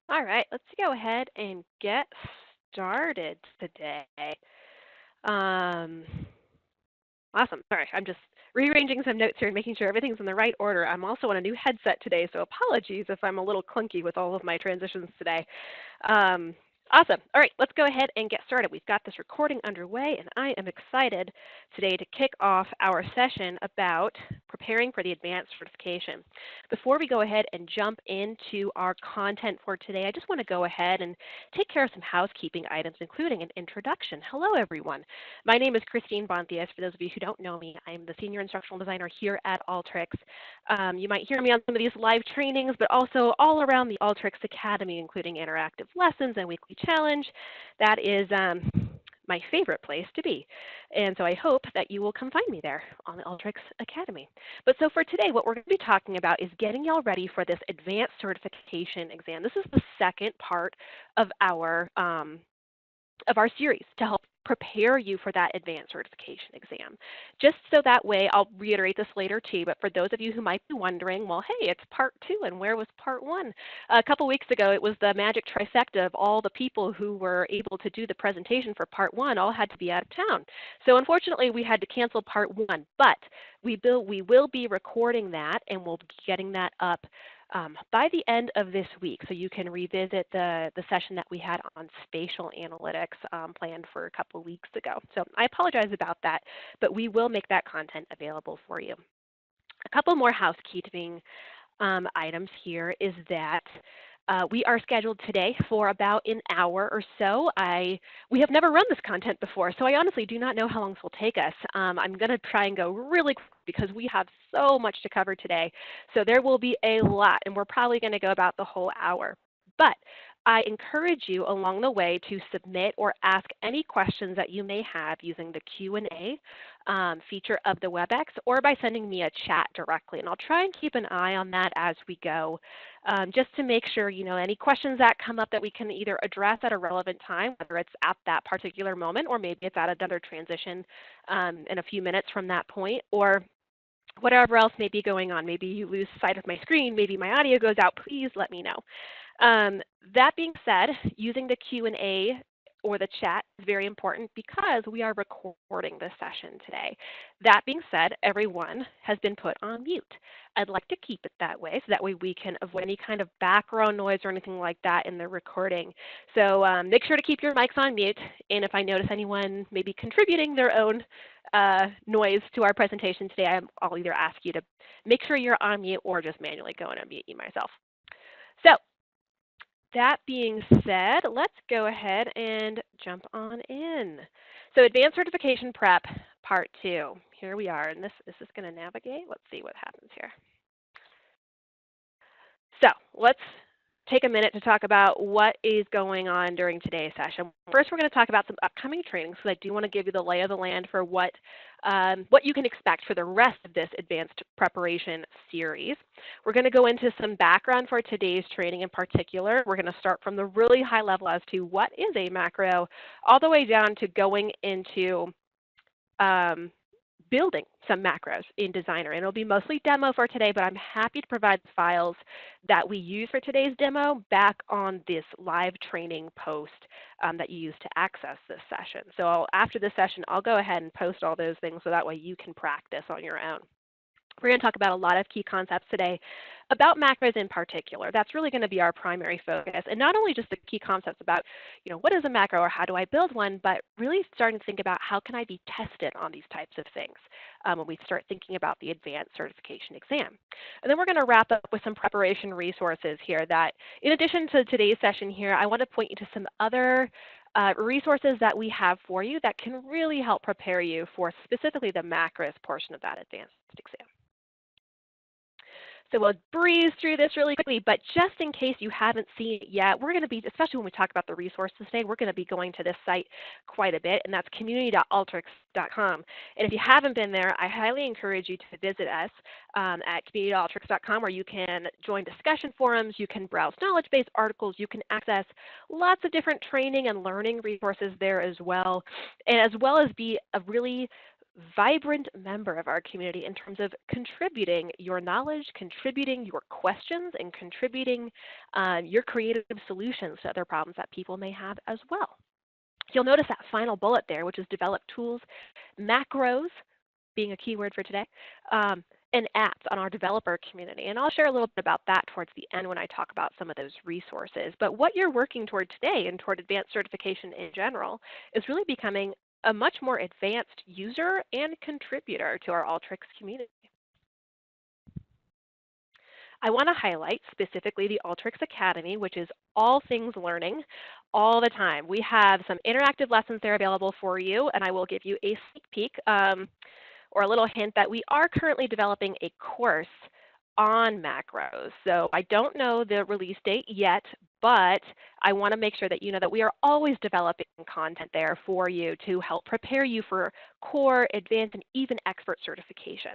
All right, let's go ahead and get started today. Um, awesome. Sorry, I'm just rearranging some notes here and making sure everything's in the right order. I'm also on a new headset today, so apologies if I'm a little clunky with all of my transitions today. Um, awesome. All right, let's go ahead and get started. We've got this recording underway, and I am excited today to kick off our session about preparing for the advanced certification. Before we go ahead and jump into our content for today, I just want to go ahead and take care of some housekeeping items, including an introduction. Hello, everyone. My name is Christine Bontius. For those of you who don't know me, I'm the Senior Instructional Designer here at Alteryx. You might hear me on some of these live trainings, but also all around the Alteryx Academy, including interactive lessons and weekly challenge. That is my favorite place to be. And so I hope that you will come find me there on the Alteryx Academy. But so for today, what we're going to be talking about is getting y'all ready for this advanced certification exam. This is the second part of our series to help prepare you for that advanced certification exam. Just so that way, I'll reiterate this later too, but for those of you who might be wondering, well, hey, it's part 2 and where was part 1? A couple weeks ago, it was the magic trifecta of all the people who were able to do the presentation for part 1 all had to be out of town. So unfortunately, we had to cancel part 1, but we will be recording that and we'll be getting that up by the end of this week, so you can revisit the session that we had on spatial analytics planned for a couple weeks ago. So I apologize about that, but we will make that content available for you. A couple more housekeeping items here is that we are scheduled today for about an hour or so. We have never run this content before, so I honestly do not know how long this will take us. I'm going to try and go really quick because we have so much to cover today. So there will be a lot, and we're probably going to go about the whole hour. But I encourage you along the way to submit or ask any questions that you may have using the Q&A feature of the WebEx or by sending me a chat directly. And I'll try and keep an eye on that as we go, just to make sure, any questions that come up that we can either address at a relevant time, whether it's at that particular moment or maybe it's at another transition in a few minutes from that point, or whatever else may be going on. Maybe you lose sight of my screen, maybe my audio goes out, please let me know. That being said, using the Q&A or the chat is very important because we are recording this session today. That being said, everyone has been put on mute. I'd like to keep it that way so that way we can avoid any kind of background noise or anything like that in the recording. So make sure to keep your mics on mute, and if I notice anyone maybe contributing their own noise to our presentation today, I'll either ask you to make sure you're on mute or just manually go and unmute you myself. So that being said, let's go ahead and jump on in. So advanced certification prep part 2. Here we are, and is this going to navigate? Let's see what happens here. So let's take a minute to talk about what is going on during today's session. First, we're going to talk about some upcoming trainings, because I do want to give you the lay of the land for what you can expect for the rest of this advanced preparation series. We're going to go into some background for today's training in particular. We're going to start from the really high level as to what is a macro, all the way down to going into building some macros in Designer. And it'll be mostly demo for today, but I'm happy to provide the files that we use for today's demo back on this live training post that you use to access this session. So after this session, I'll go ahead and post all those things so that way you can practice on your own. We're going to talk about a lot of key concepts today about macros in particular. That's really going to be our primary focus, and not only just the key concepts about, what is a macro or how do I build one, but really starting to think about how can I be tested on these types of things when we start thinking about the advanced certification exam. And then we're going to wrap up with some preparation resources here that, in addition to today's session here, I want to point you to some other resources that we have for you that can really help prepare you for specifically the macros portion of that advanced exam. So we'll breeze through this really quickly, but just in case you haven't seen it yet, we're going to be, especially when we talk about the resources today, we're going to be going to this site quite a bit, and that's community.alteryx.com. And if you haven't been there, I highly encourage you to visit us at community.alteryx.com, where you can join discussion forums, you can browse knowledge-based articles, you can access lots of different training and learning resources there as well as be a really vibrant member of our community in terms of contributing your knowledge, contributing your questions, and contributing your creative solutions to other problems that people may have as well. You'll notice that final bullet there, which is develop tools, macros, being a keyword for today, and apps on our developer community. And I'll share a little bit about that towards the end when I talk about some of those resources. But what you're working toward today and toward advanced certification in general is really becoming a much more advanced user and contributor to our Alteryx community. I want to highlight specifically the Alteryx Academy, which is all things learning all the time. We have some interactive lessons there available for you, and I will give you a sneak peek or a little hint that we are currently developing a course on macros. So I don't know the release date yet, but I want to make sure that you know that we are always developing content there for you to help prepare you for core, advanced, and even expert certification.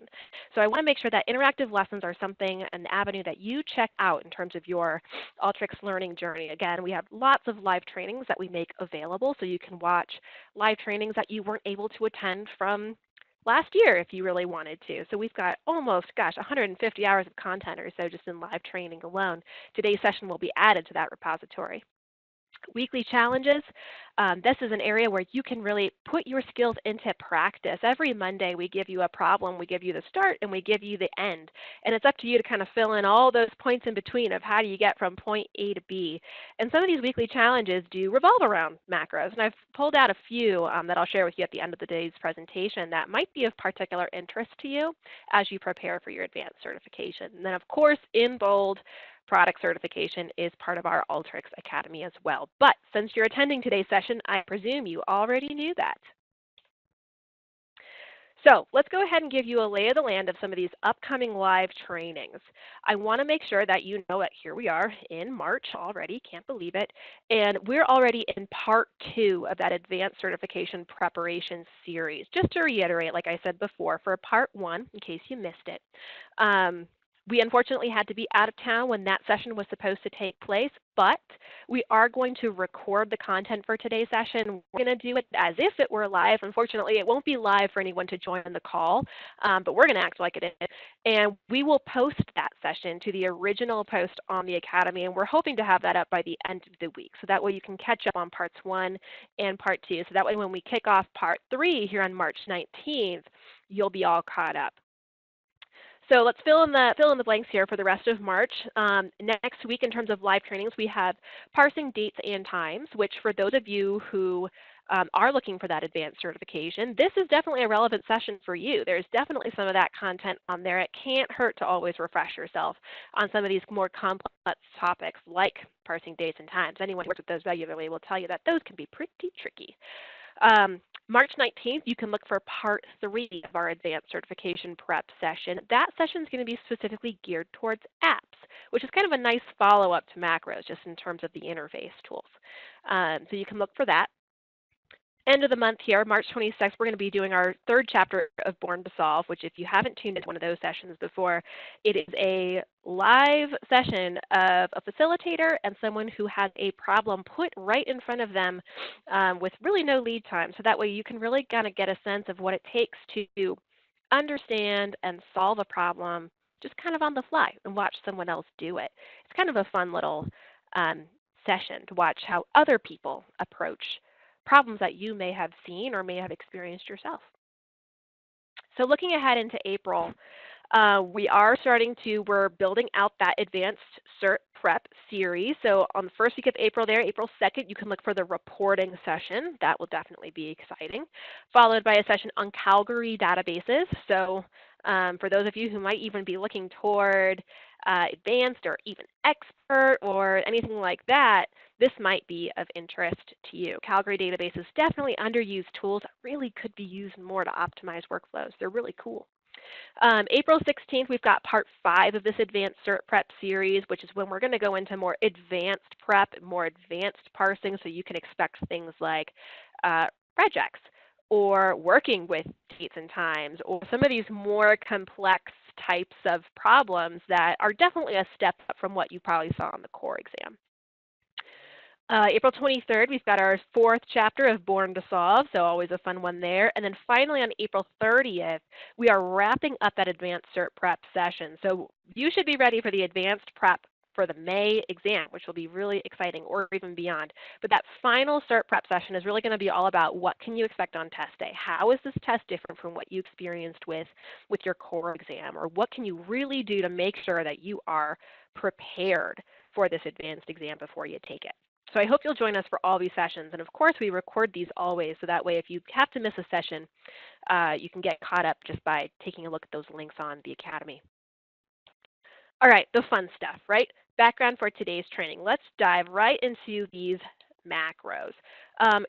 So I want to make sure that interactive lessons are something, an avenue that you check out in terms of your Alteryx learning journey. Again, we have lots of live trainings that we make available, so you can watch live trainings that you weren't able to attend from last year if you really wanted to. So we've got almost, 150 hours of content or so just in live training alone. Today's session will be added to that repository. Weekly challenges. This is an area where you can really put your skills into practice. Every Monday we give you a problem, we give you the start, and we give you the end. And it's up to you to kind of fill in all those points in between of how do you get from point A to B. And some of these weekly challenges do revolve around macros. And I've pulled out a few that I'll share with you at the end of the day's presentation that might be of particular interest to you as you prepare for your advanced certification. And then of course, in bold, product certification is part of our Alteryx Academy as well. But since you're attending today's session, I presume you already knew that. So let's go ahead and give you a lay of the land of some of these upcoming live trainings. I want to make sure that you know that here we are in March already, can't believe it, and we're already in part 2 of that advanced certification preparation series. Just to reiterate, like I said before, for part 1, in case you missed it, we unfortunately had to be out of town when that session was supposed to take place, but we are going to record the content for today's session. We're going to do it as if it were live. Unfortunately, it won't be live for anyone to join the call, but we're going to act like it is. And we will post that session to the original post on the Academy, and we're hoping to have that up by the end of the week. So that way you can catch up on parts 1 and part 2. So that way when we kick off part 3 here on March 19th, you'll be all caught up. So let's fill in the blanks here for the rest of March. Next week in terms of live trainings, we have parsing dates and times, which for those of you who are looking for that advanced certification, this is definitely a relevant session for you. There's definitely some of that content on there. It can't hurt to always refresh yourself on some of these more complex topics like parsing dates and times. Anyone who works with those regularly will tell you that those can be pretty tricky. March 19th, you can look for part 3 of our advanced certification prep session. That session is going to be specifically geared towards apps, which is kind of a nice follow-up to macros just in terms of the interface tools. So you can look for that. End of the month here, March 26th, we're going to be doing our 3rd chapter of Born to Solve, which if you haven't tuned into one of those sessions before, it is a live session of a facilitator and someone who has a problem put right in front of them with really no lead time. So that way you can really kind of get a sense of what it takes to understand and solve a problem just kind of on the fly and watch someone else do it. It's kind of a fun little session to watch how other people approach problems that you may have seen or may have experienced yourself. So looking ahead into April, we're building out that advanced cert prep series. So on the first week of April there, April 2nd, you can look for the reporting session. That will definitely be exciting. Followed by a session on Calgary databases. So for those of you who might even be looking toward advanced or even expert or anything like that, this might be of interest to you. Calgary database is definitely underused tools that really could be used more to optimize workflows. They're really cool. April 16th, we've got part 5 of this advanced cert prep series, which is when we're going to go into more advanced prep, more advanced parsing, so you can expect things like regex or working with dates and times, or some of these more complex types of problems that are definitely a step up from what you probably saw on the core exam. April 23rd, we've got our 4th chapter of Born to Solve, so always a fun one there. And then finally on April 30th, we are wrapping up that advanced cert prep session. So you should be ready for the advanced prep for the May exam, which will be really exciting, or even beyond. But that final cert prep session is really going to be all about what can you expect on test day? How is this test different from what you experienced with your core exam? Or what can you really do to make sure that you are prepared for this advanced exam before you take it? So I hope you'll join us for all these sessions. And of course, we record these always, so that way if you have to miss a session, you can get caught up just by taking a look at those links on the Academy. All right, the fun stuff, right? Background for today's training. Let's dive right into these macros.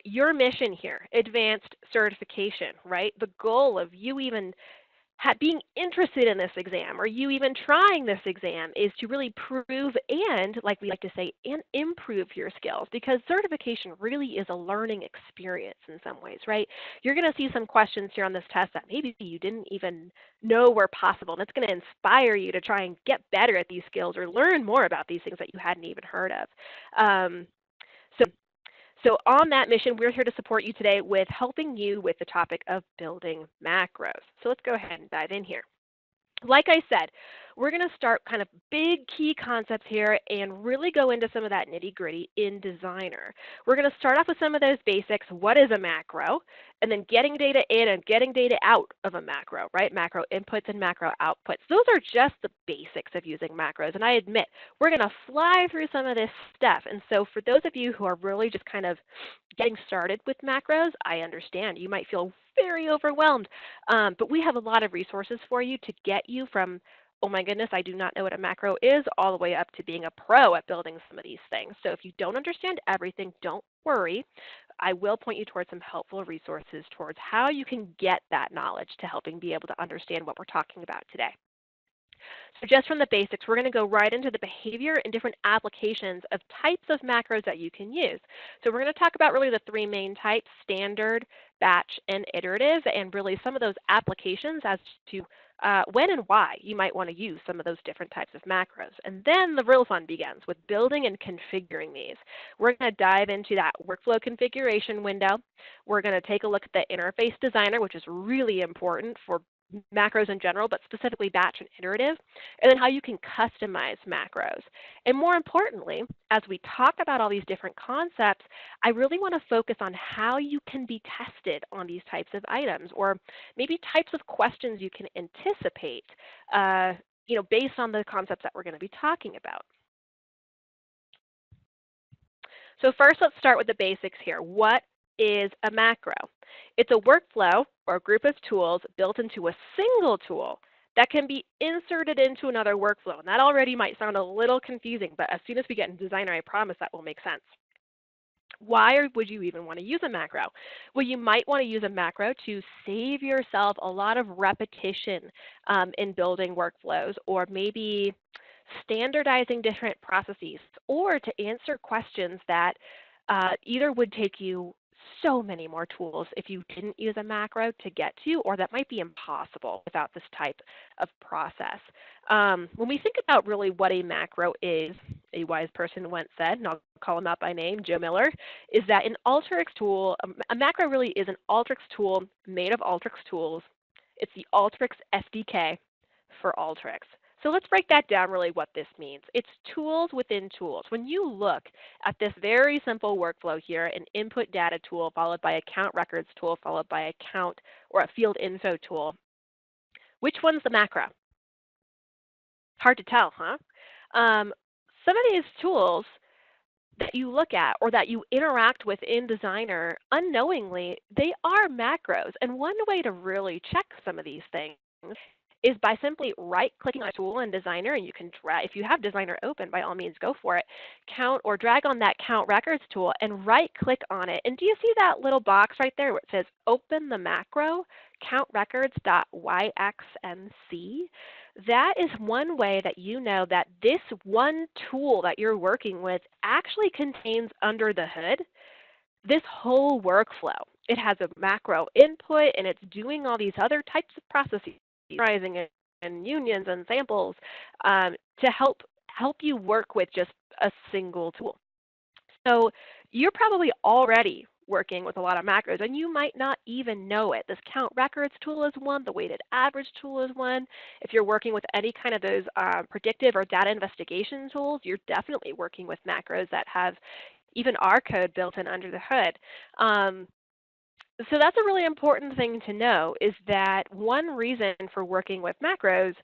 Your mission here, advanced certification, right? The goal of you even being interested in this exam, or you even trying this exam, is to really prove and, like we like to say, and improve your skills, because certification really is a learning experience in some ways, right? You're going to see some questions here on this test that maybe you didn't even know were possible, and it's going to inspire you to try and get better at these skills or learn more about these things that you hadn't even heard of. So on that mission, we're here to support you today with helping you with the topic of building macros. So let's go ahead and dive in here. Like I said, we're going to start kind of big key concepts here and really go into some of that nitty-gritty in Designer. We're going to start off with some of those basics. What is a macro? And then getting data in and getting data out of a macro, right? Macro inputs and macro outputs. Those are just the basics of using macros. And I admit, we're going to fly through some of this stuff. And so for those of you who are really just kind of getting started with macros, I understand. You might feel very overwhelmed. But we have a lot of resources for you to get you from, oh my goodness, I do not know what a macro is, all the way up to being a pro at building some of these things. So if you don't understand everything, don't worry. I will point you towards some helpful resources towards how you can get that knowledge to helping be able to understand what we're talking about today. So just from the basics, we're going to go right into the behavior and different applications of types of macros that you can use. So we're going to talk about really the three main types: standard, batch, and iterative, and really some of those applications as to when and why you might want to use some of those different types of macros. And then the real fun begins with building and configuring these. We're going to dive into that workflow configuration window. We're going to take a look at the interface designer, which is really important for macros in general, but specifically batch and iterative, and then how you can customize macros. And more importantly, as we talk about all these different concepts, I really want to focus on how you can be tested on these types of items, or maybe types of questions you can anticipate based on the concepts that we're going to be talking about. So first, let's start with the basics here. What is a macro? It's a workflow or a group of tools built into a single tool that can be inserted into another workflow. And that already might sound a little confusing, but as soon as we get into Designer, I promise that will make sense. Why would you even want to use a macro? Well, you might want to use a macro to save yourself a lot of repetition in building workflows, or maybe standardizing different processes, or to answer questions that either would take you so many more tools if you didn't use a macro to get to, or that might be impossible without this type of process. When we think about really what a macro is, a wise person once said, and I'll call him out by name, Joe Miller, is that an Alteryx tool, a macro really is an Alteryx tool made of Alteryx tools. It's the Alteryx SDK for Alteryx. So let's break that down really what this means. It's tools within tools. When you look at this very simple workflow here, an input data tool followed by a count records tool followed by a count or a field info tool, which one's the macro? Hard to tell, huh? Some of these tools that you look at or that you interact with in Designer unknowingly, they are macros. And one way to really check some of these things is by simply right-clicking on a tool in Designer, and you can drag, if you have Designer open, by all means go for it, count or drag on that count records tool and right-click on it. And do you see that little box right there where it says open the macro, countrecords.yxmc? That is one way that you know that this one tool that you're working with actually contains under the hood this whole workflow. It has a macro input, and it's doing all these other types of processes, summarizing and unions and samples to help you work with just a single tool. So you're probably already working with a lot of macros, and you might not even know it. This count records tool is one. The weighted average tool is one. If you're working with any kind of those predictive or data investigation tools, you're definitely working with macros that have even R code built in under the hood. So that's a really important thing to know, is that one reason for working with macros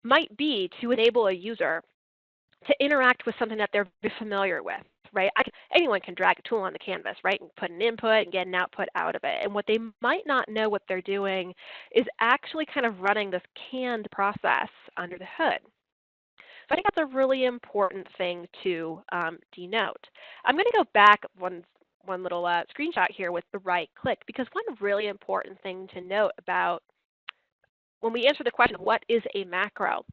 might be to enable a user to interact with something that they're familiar with, right? Anyone can drag a tool on the canvas, right, and put an input and get an output out of it. And what they might not know what they're doing is actually kind of running this canned process under the hood. So I think that's a really important thing to denote. I'm going to go back one little screenshot here with the right click, because one really important thing to note about when we answer the question, what is a macro?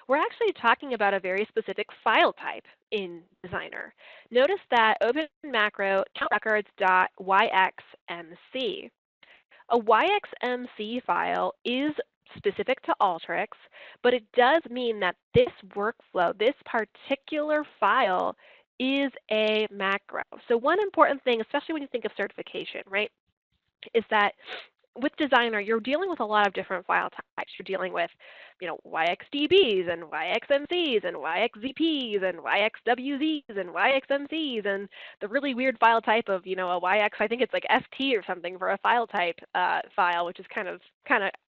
We're actually talking about a very specific file type in Designer. Notice that open macro countrecords.yxmc. A yxmc file is specific to Alteryx, but it does mean that this workflow, this particular file, is a macro. So one important thing, especially when you think of certification, right, is that with Designer, you're dealing with a lot of different file types. You're dealing with, YXDBs and YXMCs and YXZPs and YXWZs and YXMCs and the really weird file type of, a YX, I think it's like ST or something for a file type file, which is kind of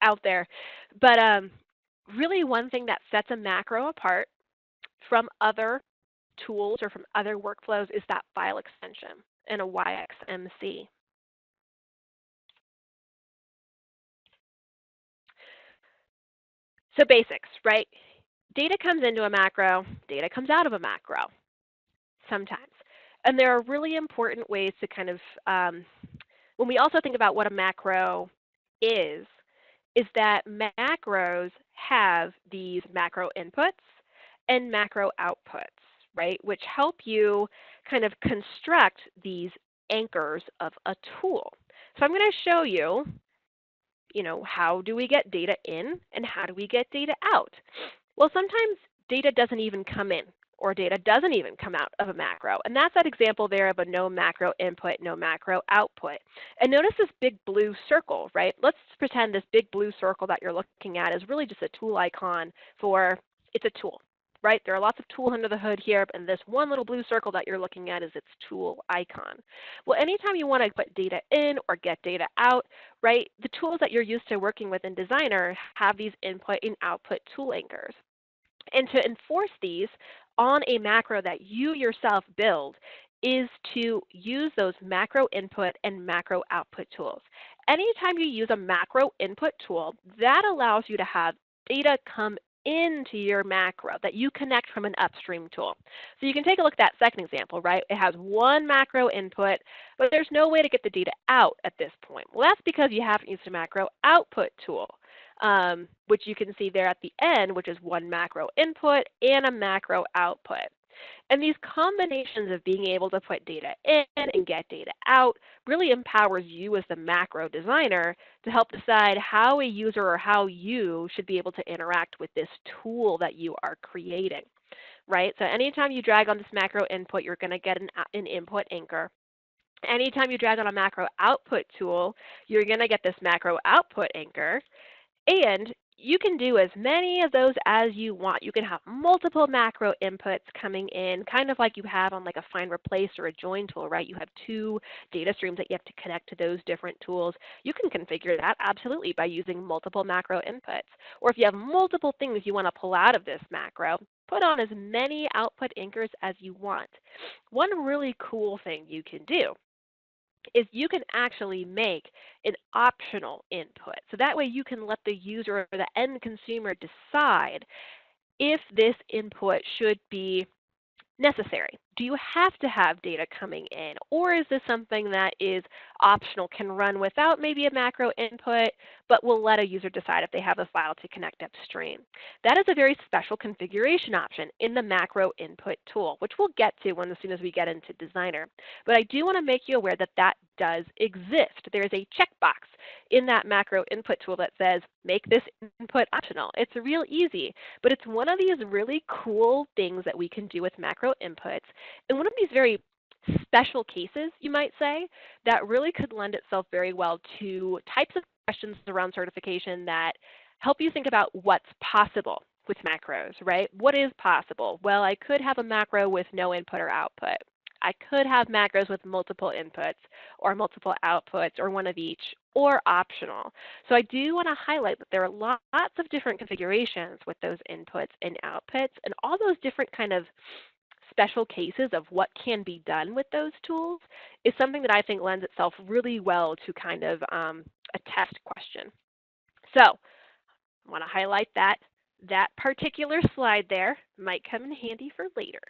out there. But really one thing that sets a macro apart from other tools or from other workflows is that file extension in a YXMC. So basics, right? Data comes into a macro, data comes out of a macro sometimes. And there are really important ways to kind of, when we also think about what a macro is that macros have these macro inputs and macro outputs, right, which help you kind of construct these anchors of a tool. So I'm going to show you, how do we get data in and how do we get data out? Well, sometimes data doesn't even come in, or data doesn't even come out of a macro. And that's that example there of a no macro input, no macro output. And notice this big blue circle, right? Let's pretend this big blue circle that you're looking at is really just a tool icon for, it's a tool, right? There are lots of tools under the hood here, and this one little blue circle that you're looking at is its tool icon. Well, anytime you want to put data in or get data out, right, the tools that you're used to working with in Designer have these input and output tool anchors. And to enforce these on a macro that you yourself build is to use those macro input and macro output tools. Anytime you use a macro input tool, that allows you to have data come into your macro that you connect from an upstream tool. So you can take a look at that second example, right? It has one macro input, but there's no way to get the data out at this point. Well, that's because you haven't used a macro output tool. Which you can see there at the end, which is one macro input and a macro output. And these combinations of being able to put data in and get data out really empowers you as the macro designer to help decide how a user or how you should be able to interact with this tool that you are creating, right? So anytime you drag on this macro input, you're going to get an input anchor. Anytime you drag on a macro output tool, you're going to get this macro output anchor. And you can do as many of those as you want. You can have multiple macro inputs coming in, kind of like you have on like a find replace or a join tool, right? You have two data streams that you have to connect to those different tools. You can configure that absolutely by using multiple macro inputs. Or if you have multiple things you want to pull out of this macro, put on as many output anchors as you want. One really cool thing you can do is you can actually make an optional input. So that way you can let the user or the end consumer decide if this input should be necessary. Do you have to have data coming in, or is this something that is optional, can run without maybe a macro input, but will let a user decide if they have a file to connect upstream? That is a very special configuration option in the macro input tool, which we'll get to as soon as we get into Designer. But I do want to make you aware that that does exist. There is a checkbox in that macro input tool that says, make this input optional. It's real easy, but it's one of these really cool things that we can do with macro inputs. And one of these very special cases, you might say, that really could lend itself very well to types of questions around certification that help you think about what's possible with macros, right? What is possible? Well, I could have a macro with no input or output. I could have macros with multiple inputs or multiple outputs or one of each or optional. So I do want to highlight that there are lots of different configurations with those inputs and outputs, and all those different kind of special cases of what can be done with those tools is something that I think lends itself really well to kind of a test question. So I want to highlight that particular slide there might come in handy for later.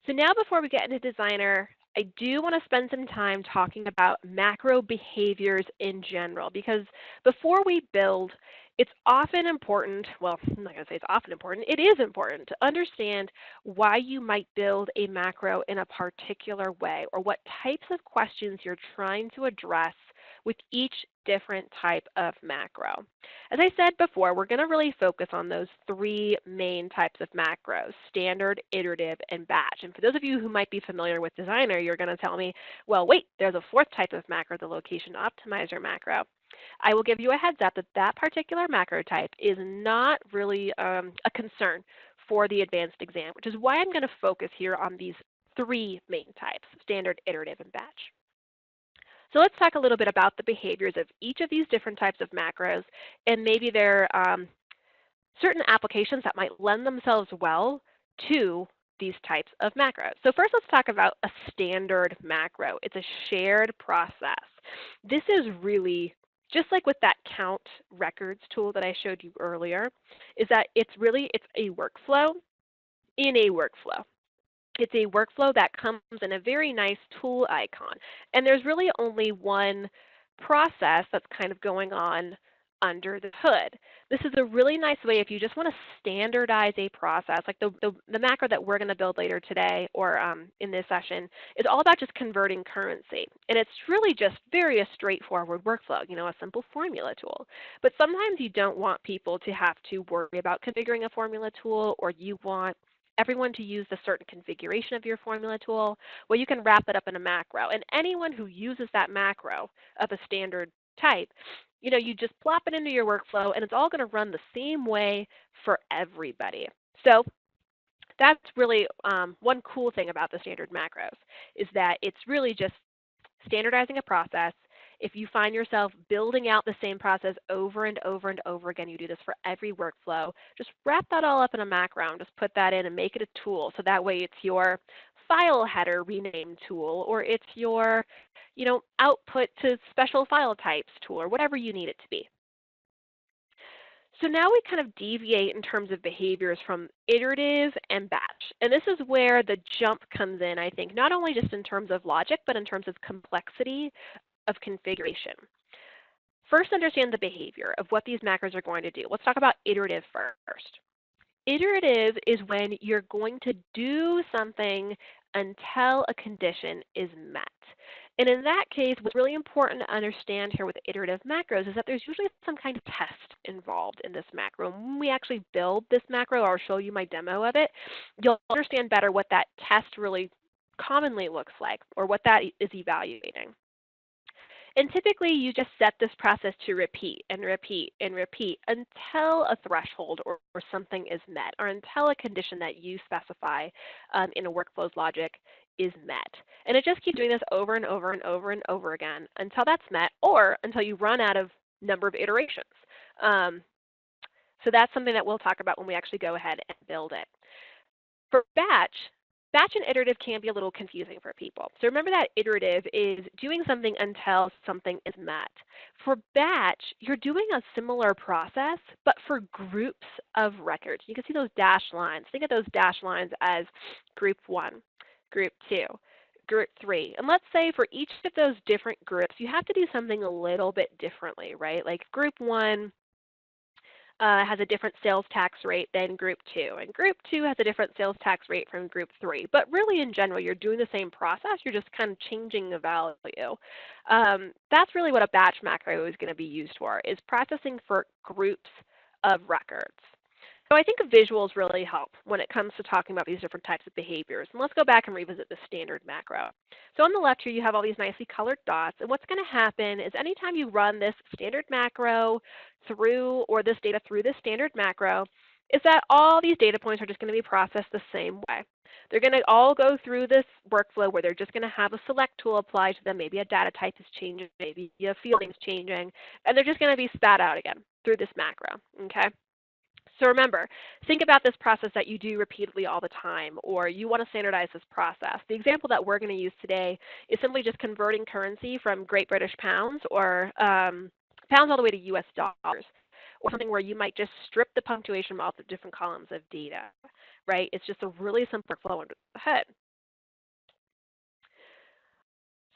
So now before we get into Designer, I do want to spend some time talking about macro behaviors in general, because before we build, it's often important, well, I'm not going to say it's often important, it is important to understand why you might build a macro in a particular way, or what types of questions you're trying to address with each different type of macro. As I said before, we're going to really focus on those three main types of macros: standard, iterative, and batch. And for those of you who might be familiar with Designer, you're going to tell me, well, wait, there's a fourth type of macro, the location optimizer macro. I will give you a heads up that that particular macro type is not really a concern for the advanced exam, which is why I'm going to focus here on these three main types: standard, iterative, and batch. So let's talk a little bit about the behaviors of each of these different types of macros, and maybe there are certain applications that might lend themselves well to these types of macros. So first, let's talk about a standard macro. It's a shared process. This is really, just like with that count records tool that I showed you earlier, is that it's a workflow in a workflow. It's a workflow that comes in a very nice tool icon. And there's really only one process that's kind of going on under the hood. This is a really nice way if you just want to standardize a process, like the macro that we're going to build later today or in this session is all about just converting currency. And it's really just a straightforward workflow, a simple formula tool. But sometimes you don't want people to have to worry about configuring a formula tool, or you want everyone to use a certain configuration of your formula tool. Well, you can wrap it up in a macro. And anyone who uses that macro of a standard type, you just plop it into your workflow, and it's all going to run the same way for everybody. So that's really one cool thing about the standard macros, is that it's really just standardizing a process. If you find yourself building out the same process over and over and over again, you do this for every workflow, just wrap that all up in a macro and just put that in and make it a tool. So that way it's your file header rename tool, or it's your output to special file types tool, or whatever you need it to be. So now we kind of deviate in terms of behaviors from iterative and batch. And this is where the jump comes in, I think, not only just in terms of logic, but in terms of complexity of configuration. First, understand the behavior of what these macros are going to do. Let's talk about iterative first. Iterative is when you're going to do something until a condition is met. And in that case, what's really important to understand here with iterative macros is that there's usually some kind of test involved in this macro. And when we actually build this macro, or I'll show you my demo of it, you'll understand better what that test really commonly looks like, or what that is evaluating. And typically, you just set this process to repeat and repeat and repeat until a threshold or something is met, or until a condition that you specify in a workflow's logic is met. And it just keeps doing this over and over and over and over again until that's met, or until you run out of number of iterations. So that's something that we'll talk about when we actually go ahead and build it. For batch and iterative can be a little confusing for people. So remember that iterative is doing something until something is met. For batch, you're doing a similar process, but for groups of records. You can see those dashed lines. Think of those dashed lines as group 1, group 2, group 3. And let's say for each of those different groups, you have to do something a little bit differently, right? Like group 1 has a different sales tax rate than group 2, and group 2 has a different sales tax rate from group 3. But really, in general, you're doing the same process. You're just kind of changing the value. That's really what a batch macro is going to be used for, is processing for groups of records. So I think visuals really help when it comes to talking about these different types of behaviors. And let's go back and revisit the standard macro. So on the left here, you have all these nicely colored dots. And what's going to happen is anytime you run this standard macro through, or this data through this standard macro, is that all these data points are just going to be processed the same way. They're going to all go through this workflow where they're just going to have a select tool applied to them. Maybe a data type is changing, maybe a field name is changing, and they're just going to be spat out again through this macro, okay? So remember, think about this process that you do repeatedly all the time, or you want to standardize this process. The example that we're going to use today is simply just converting currency from Great British pounds or pounds all the way to US dollars, or something where you might just strip the punctuation off the different columns of data, right? It's just a really simple flow under the hood.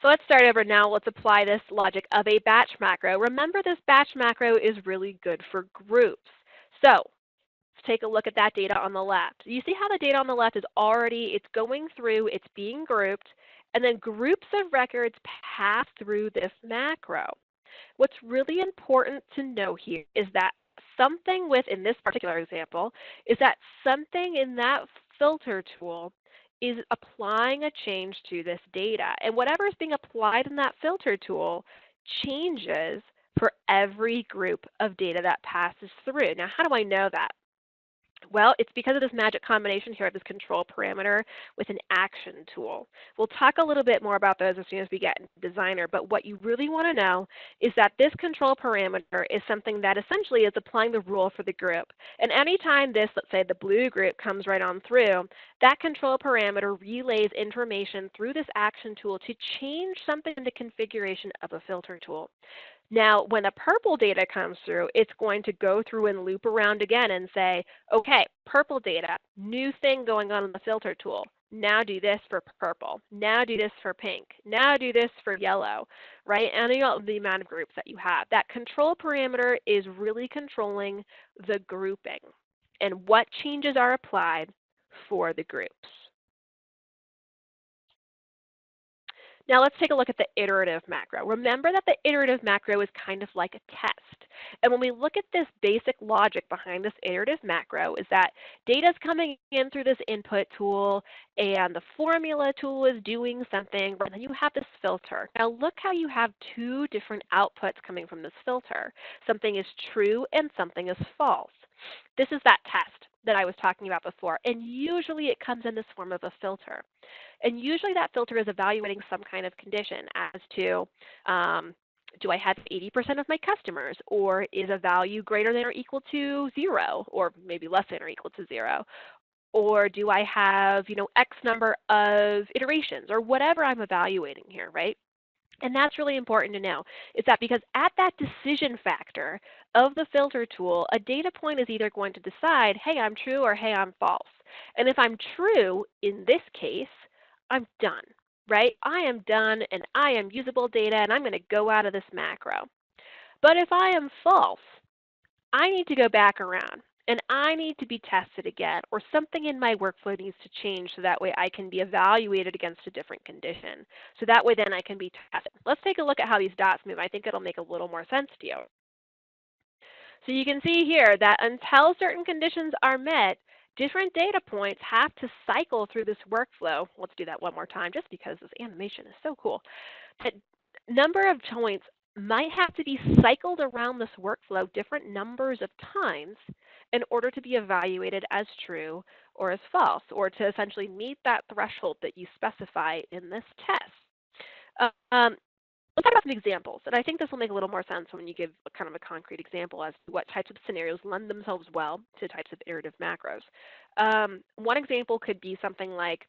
So let's start over now. Let's apply this logic of a batch macro. Remember, this batch macro is really good for groups. So let's take a look at that data on the left. You see how the data on the left is already, it's going through, it's being grouped, and then groups of records pass through this macro. What's really important to know here is that something within this particular example is that something in that filter tool is applying a change to this data. And whatever is being applied in that filter tool changes for every group of data that passes through. Now, how do I know that? Well, it's because of this magic combination here of this control parameter with an action tool. We'll talk a little bit more about those as soon as we get into Designer, but what you really want to know is that this control parameter is something that essentially is applying the rule for the group. And anytime this, let's say the blue group, comes right on through, that control parameter relays information through this action tool to change something in the configuration of a filter tool. Now, when the purple data comes through, it's going to go through and loop around again and say, okay, purple data, new thing going on in the filter tool. Now do this for purple. Now do this for pink. Now do this for yellow, right? And the amount of groups that you have. That control parameter is really controlling the grouping and what changes are applied for the groups. Now let's take a look at the iterative macro. Remember that the iterative macro is kind of like a test. And when we look at this basic logic behind this iterative macro is that data is coming in through this input tool and the formula tool is doing something, and then you have this filter. Now look how you have two different outputs coming from this filter. Something is true and something is false. This is that test that I was talking about before, and usually it comes in this form of a filter. And usually that filter is evaluating some kind of condition as to, do I have 80% of my customers, or is a value greater than or equal to 0, or maybe less than or equal to 0? Or do I have, X number of iterations, or whatever I'm evaluating here, right? And that's really important to know, is that because at that decision factor of the filter tool, a data point is either going to decide, hey, I'm true, or hey, I'm false. And if I'm true, in this case, I'm done, right? I am done, and I am usable data, and I'm going to go out of this macro. But if I am false, I need to go back around, and I need to be tested again, or something in my workflow needs to change so that way I can be evaluated against a different condition. So that way then I can be tested. Let's take a look at how these dots move. I think it'll make a little more sense to you. So you can see here that until certain conditions are met, different data points have to cycle through this workflow. Let's do that one more time just because this animation is so cool. That number of points might have to be cycled around this workflow different numbers of times in order to be evaluated as true or as false, or to essentially meet that threshold that you specify in this test. Let's talk about some examples, and I think this will make a little more sense when you give kind of a concrete example as to what types of scenarios lend themselves well to types of iterative macros. One example could be something like,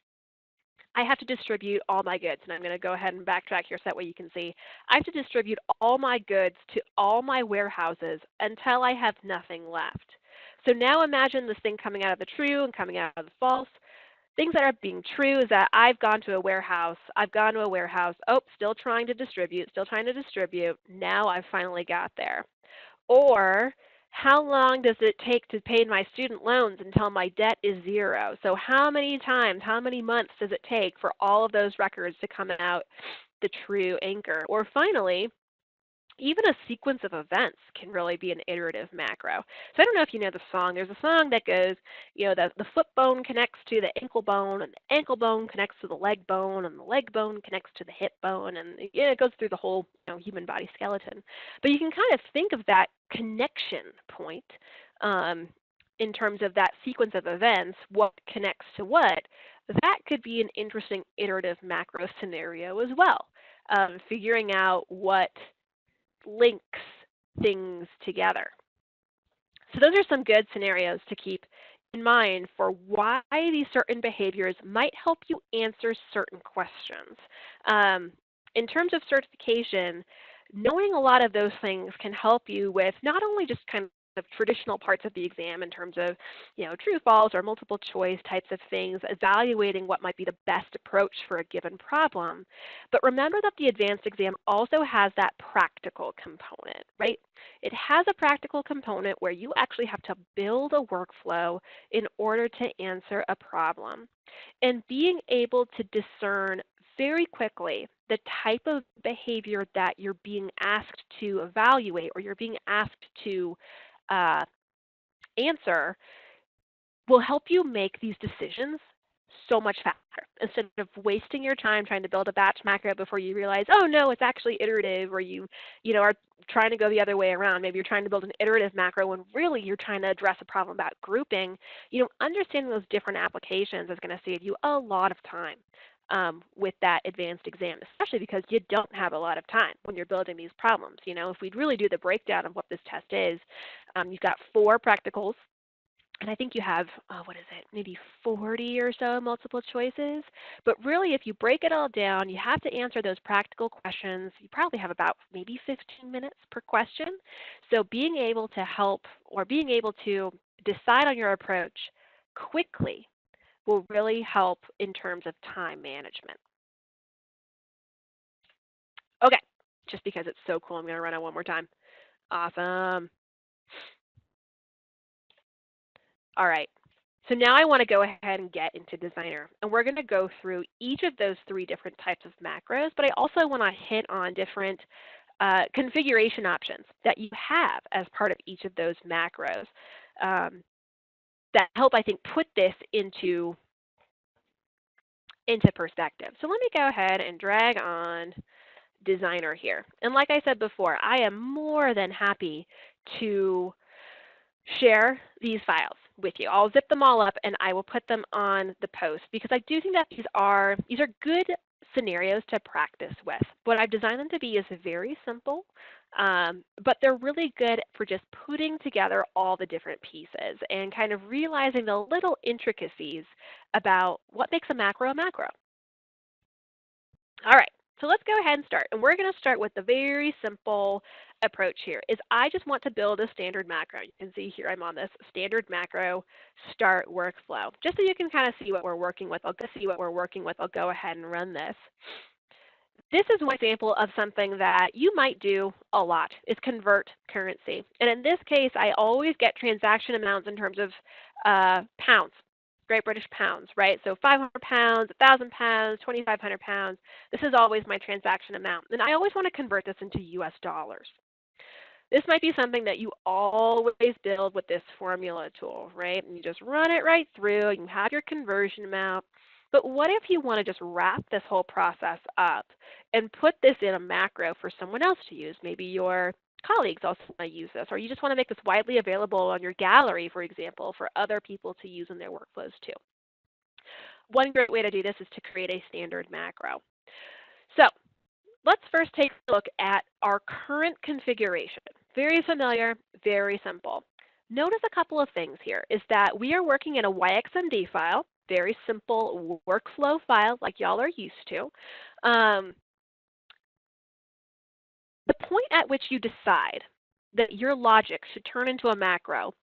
I have to distribute all my goods, and I'm going to go ahead and backtrack here so that way you can see. I have to distribute all my goods to all my warehouses until I have nothing left. So now imagine this thing coming out of the true and coming out of the false. Things that are being true is that I've gone to a warehouse. Oh, still trying to distribute. Now I've finally got there. Or how long does it take to pay my student loans until my debt is 0? So how many times, how many months does it take for all of those records to come out the true anchor? Or finally, even a sequence of events can really be an iterative macro. So I don't know if you know the song. There's a song that goes, the foot bone connects to the ankle bone, and the ankle bone connects to the leg bone, and the leg bone connects to the hip bone, and it goes through the whole human body skeleton. But you can kind of think of that connection point um, in terms of that sequence of events, what connects to what. That could be an interesting iterative macro scenario as well. Figuring out what links things together. So those are some good scenarios to keep in mind for why these certain behaviors might help you answer certain questions. In terms of certification, knowing a lot of those things can help you with not only just kind of traditional parts of the exam in terms of true false or multiple choice types of things, evaluating what might be the best approach for a given problem, but remember that the advanced exam also has that practical component, right? It has a practical component where you actually have to build a workflow in order to answer a problem. And being able to discern very quickly the type of behavior that you're being asked to evaluate or you're being asked to answer will help you make these decisions so much faster. Instead of wasting your time trying to build a batch macro before you realize, oh no, it's actually iterative, or you are trying to go the other way around. Maybe you're trying to build an iterative macro when really you're trying to address a problem about grouping. Understanding those different applications is going to save you a lot of time with that advanced exam, especially because you don't have a lot of time when you're building these problems. If we really do the breakdown of what this test is, you've got 4 practicals. And I think you have, maybe 40 or so multiple choices. But really, if you break it all down, you have to answer those practical questions. You probably have about maybe 15 minutes per question. So being able to help or being able to decide on your approach quickly will really help in terms of time management. Okay, just because it's so cool, I'm going to run it one more time. Awesome. All right. So now I want to go ahead and get into Designer. And we're going to go through each of those 3 different types of macros, but I also want to hit on different configuration options that you have as part of each of those macros that help, I think, put this into perspective. So let me go ahead and drag on Designer here. And like I said before, I am more than happy to share these files with you. I'll zip them all up and I will put them on the post because I do think that these are good scenarios to practice with. What I've designed them to be is very simple, but they're really good for just putting together all the different pieces and kind of realizing the little intricacies about what makes a macro a macro. All right. So let's go ahead and start. And we're going to start with the very simple approach here is I just want to build a standard macro. You can see here I'm on this standard macro start workflow. Just so you can kind of see what we're working with. I'll go ahead and run this. This is one example of something that you might do a lot, is convert currency. And in this case, I always get transaction amounts in terms of pounds. Great British pounds, right? So 500 pounds, 1,000 pounds, 2,500 pounds. This is always my transaction amount. And I always want to convert this into US dollars. This might be something that you always build with this formula tool, right? And you just run it right through. You have your conversion amount. But what if you want to just wrap this whole process up and put this in a macro for someone else to use? Maybe your colleagues also want to use this, or you just want to make this widely available on your gallery, for example, for other people to use in their workflows too. One great way to do this is to create a standard macro. So let's first take a look at our current configuration. Very familiar, very simple. Notice a couple of things here is that we are working in a YXMD file, very simple workflow file like y'all are used to. The point at which you decide that your logic should turn into a macro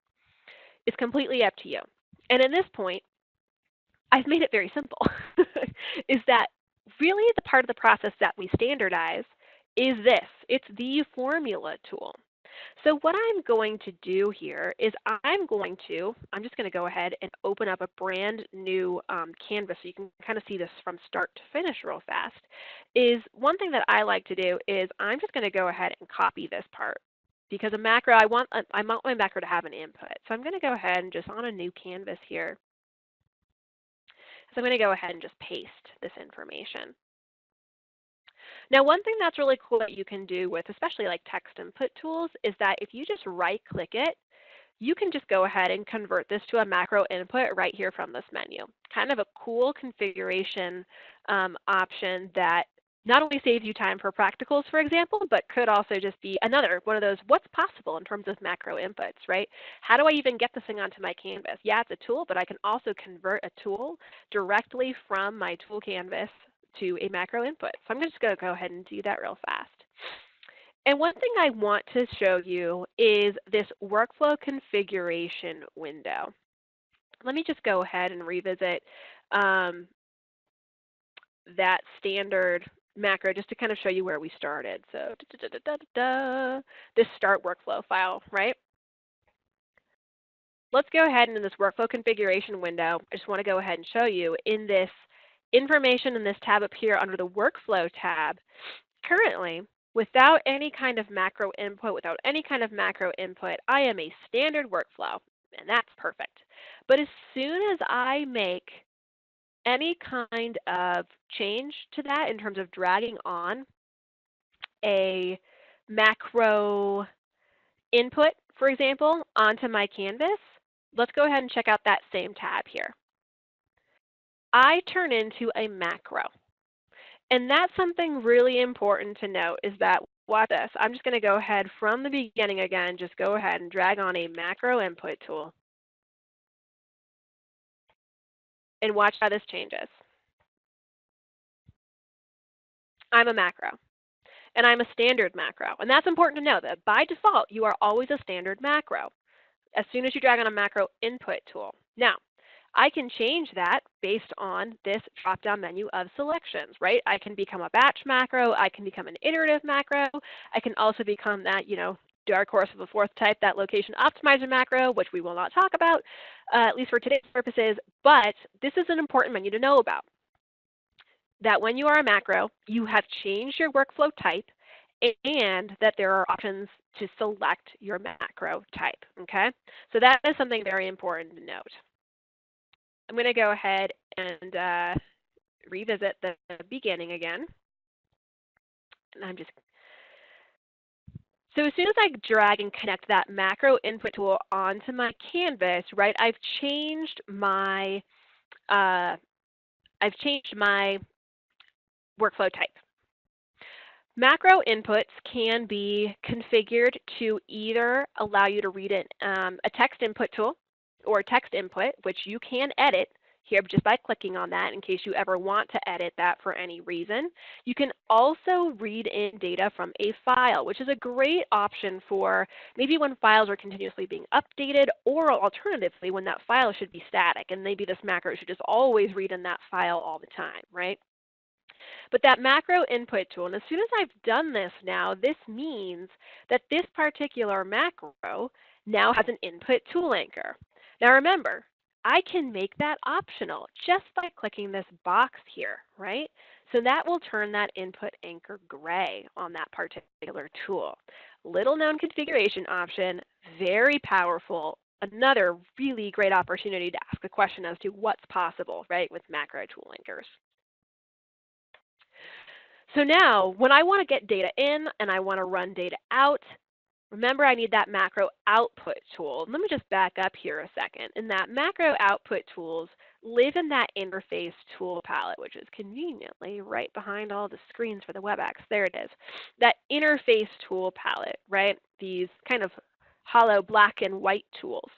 is completely up to you. And at this point, I've made it very simple, is that really the part of the process that we standardize is this. It's the formula tool. So what I'm going to do here is I'm just going to go ahead and open up a brand new canvas so you can kind of see this from start to finish real fast. One thing that I like to do is I'm just going to go ahead and copy this part. Because a macro, I want my macro to have an input. So I'm going to go ahead and just on a new canvas here. So I'm going to go ahead and just paste this information. Now, one thing that's really cool that you can do with especially like text input tools is that if you just right-click it, you can just go ahead and convert this to a macro input right here from this menu. Kind of a cool configuration option that not only saves you time for practicals, for example, but could also just be another one of those what's possible in terms of macro inputs, right? How do I even get this thing onto my canvas? Yeah, it's a tool, but I can also convert a tool directly from my tool canvas to a macro input. So I'm just going to go ahead and do that real fast. And one thing I want to show you is this workflow configuration window. Let me just go ahead and revisit that standard macro just to kind of show you where we started. So this start workflow file, right? Let's go ahead and in this workflow configuration window, I just want to go ahead and show you in this information in this tab up here under the workflow tab, currently, without any kind of macro input, I am a standard workflow, and that's perfect. But as soon as I make any kind of change to that in terms of dragging on a macro input, for example, onto my canvas, let's go ahead and check out that same tab here. I turn into a macro. And that's something really important to note is that, watch this, I'm just going to go ahead from the beginning again, just go ahead and drag on a macro input tool. And watch how this changes. I'm a macro. And I'm a standard macro. And that's important to know that by default, you are always a standard macro as soon as you drag on a macro input tool. Now, I can change that based on this drop-down menu of selections, right? I can become a batch macro. I can become an iterative macro. I can also become that, dark horse of a fourth type, that location optimizer macro, which we will not talk about, at least for today's purposes. But this is an important menu to know about. That when you are a macro, you have changed your workflow type and that there are options to select your macro type, okay? So that is something very important to note. I'm going to go ahead and revisit the beginning again. And so as soon as I drag and connect that macro input tool onto my canvas, right, I've changed my workflow type. Macro inputs can be configured to either allow you to read a text input tool or text input, which you can edit here just by clicking on that in case you ever want to edit that for any reason. You can also read in data from a file, which is a great option for maybe when files are continuously being updated, or alternatively when that file should be static and maybe this macro should just always read in that file all the time, right? But that macro input tool, and as soon as I've done this now, this means that this particular macro now has an input tool anchor. Now remember, I can make that optional just by clicking this box here, right? So that will turn that input anchor gray on that particular tool. Little known configuration option, very powerful. Another really great opportunity to ask a question as to what's possible, right, with macro tool anchors. So now, when I want to get data in and I want to run data out, remember I need that macro output tool. Let me just back up here a second. And that macro output tools live in that interface tool palette, which is conveniently right behind all the screens for the WebEx. There it is. That interface tool palette, right? These kind of hollow black and white tools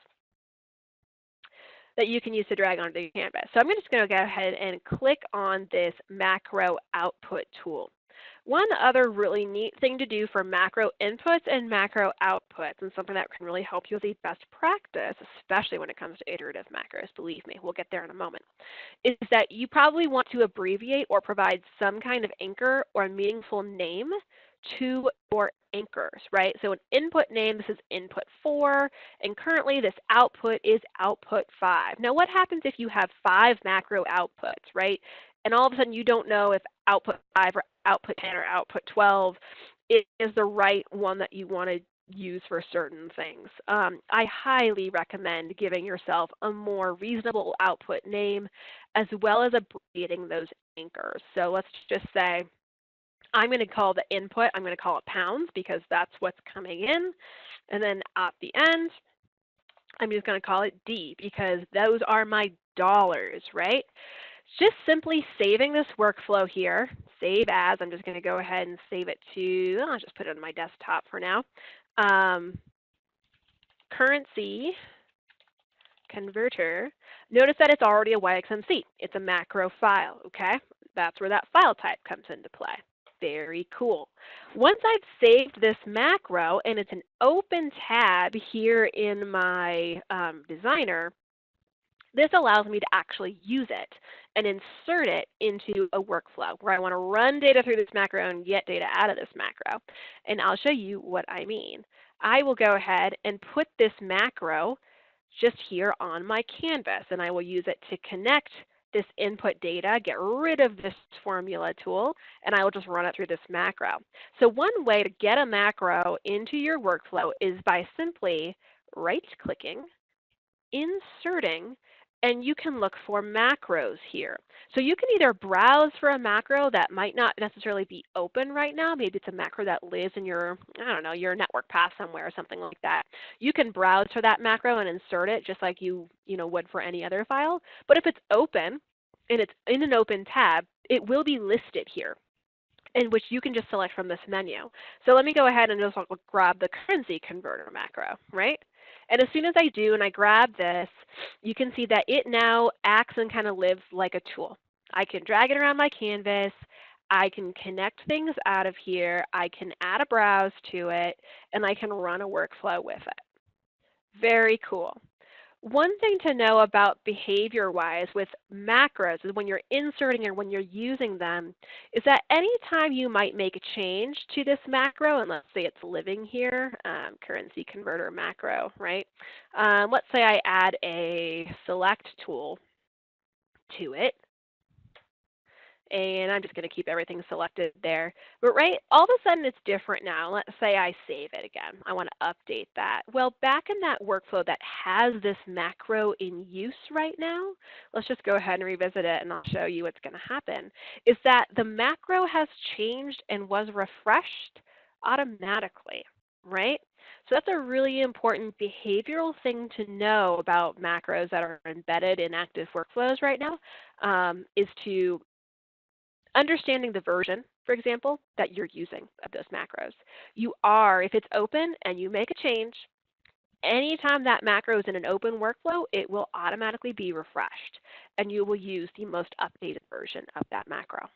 that you can use to drag onto your canvas. So I'm just going to go ahead and click on this macro output tool. One other really neat thing to do for macro inputs and macro outputs, and something that can really help you with a best practice, especially when it comes to iterative macros, believe me, we'll get there in a moment, is that you probably want to abbreviate or provide some kind of anchor or meaningful name to your anchors, right? So an input name, this is input 4, and currently this output is output 5. Now what happens if you have 5 macro outputs, right? And all of a sudden you don't know if output 5 or output 10 or output 12 is the right one that you want to use for certain things. I highly recommend giving yourself a more reasonable output name as well as abbreviating those anchors. So let's just say I'm going to call the input, I'm going to call it pounds because that's what's coming in. And then at the end, I'm just going to call it D because those are my dollars, right? Just simply saving this workflow here, save as, I'm just going to go ahead and save it to, I'll just put it on my desktop for now. Currency converter. Notice that it's already a YXMC. It's a macro file, okay? That's where that file type comes into play. Very cool. Once I've saved this macro and it's an open tab here in my designer, this allows me to actually use it and insert it into a workflow where I want to run data through this macro and get data out of this macro. And I'll show you what I mean. I will go ahead and put this macro just here on my canvas, and I will use it to connect this input data, get rid of this formula tool, and I will just run it through this macro. So one way to get a macro into your workflow is by simply right-clicking, inserting, and you can look for macros here. So you can either browse for a macro that might not necessarily be open right now. Maybe it's a macro that lives in your, I don't know, your network path somewhere or something like that. You can browse for that macro and insert it just like you would for any other file. But if it's open and it's in an open tab, it will be listed here, in which you can just select from this menu. So let me go ahead and just grab the currency converter macro, right? And as soon as I do and I grab this, you can see that it now acts and kind of lives like a tool. I can drag it around my canvas. I can connect things out of here. I can add a browse to it, and I can run a workflow with it. Very cool. One thing to know about behavior-wise with macros is when you're inserting or when you're using them is that anytime you might make a change to this macro, and let's say it's living here, currency converter macro, right? Let's say I add a select tool to it. And I'm just going to keep everything selected there. But right, all of a sudden it's different now. Let's say I save it again. I want to update that. Well, back in that workflow that has this macro in use right now, let's just go ahead and revisit it and I'll show you what's going to happen, is that the macro has changed and was refreshed automatically, right? So that's a really important behavioral thing to know about macros that are embedded in active workflows right now, is to understanding the version, for example, that you're using of those macros. You are, if it's open and you make a change, anytime that macro is in an open workflow, it will automatically be refreshed, and you will use the most updated version of that macro.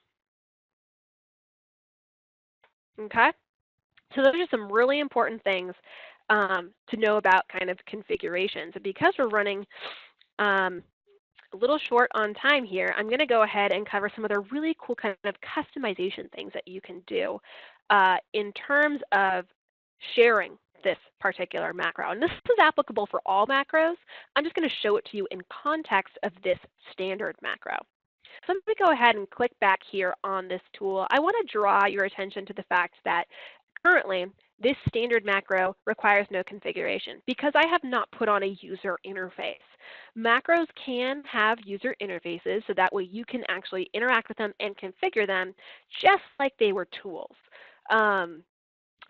Okay? So those are some really important things to know about kind of configurations. And because we're running a little short on time here, I'm going to go ahead and cover some of the really cool kind of customization things that you can do in terms of sharing this particular macro. And this is applicable for all macros. I'm just going to show it to you in context of this standard macro. So let me go ahead and click back here on this tool. I want to draw your attention to the fact that currently this standard macro requires no configuration because I have not put on a user interface. Macros can have user interfaces so that way you can actually interact with them and configure them just like they were tools.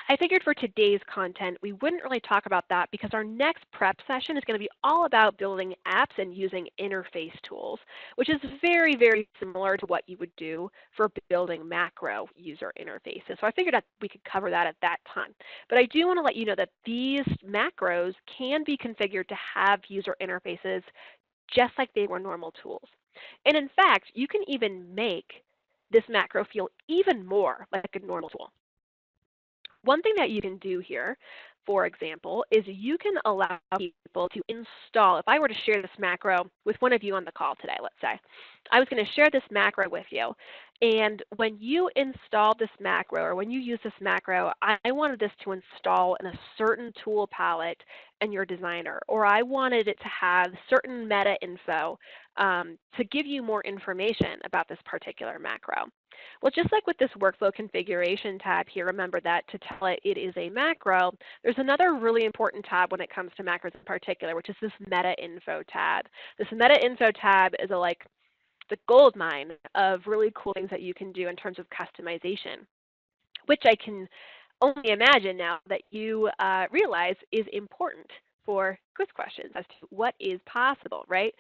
I figured for today's content, we wouldn't really talk about that because our next prep session is going to be all about building apps and using interface tools, which is very, very similar to what you would do for building macro user interfaces. So I figured that we could cover that at that time. But I do want to let you know that these macros can be configured to have user interfaces just like they were normal tools. And in fact, you can even make this macro feel even more like a normal tool. One thing that you can do here for example, is you can allow people to install, if I were to share this macro with one of you on the call today, let's say, I was going to share this macro with you, and when you install this macro or when you use this macro, I wanted this to install in a certain tool palette in your designer, or I wanted it to have certain meta info to give you more information about this particular macro. Well, just like with this workflow configuration tab here, remember that to tell it it is a macro, there's another really important tab when it comes to macros in particular, which is this meta info tab. This meta info tab is the gold mine of really cool things that you can do in terms of customization, which I can only imagine now that you realize is important for quiz questions as to what is possible, right?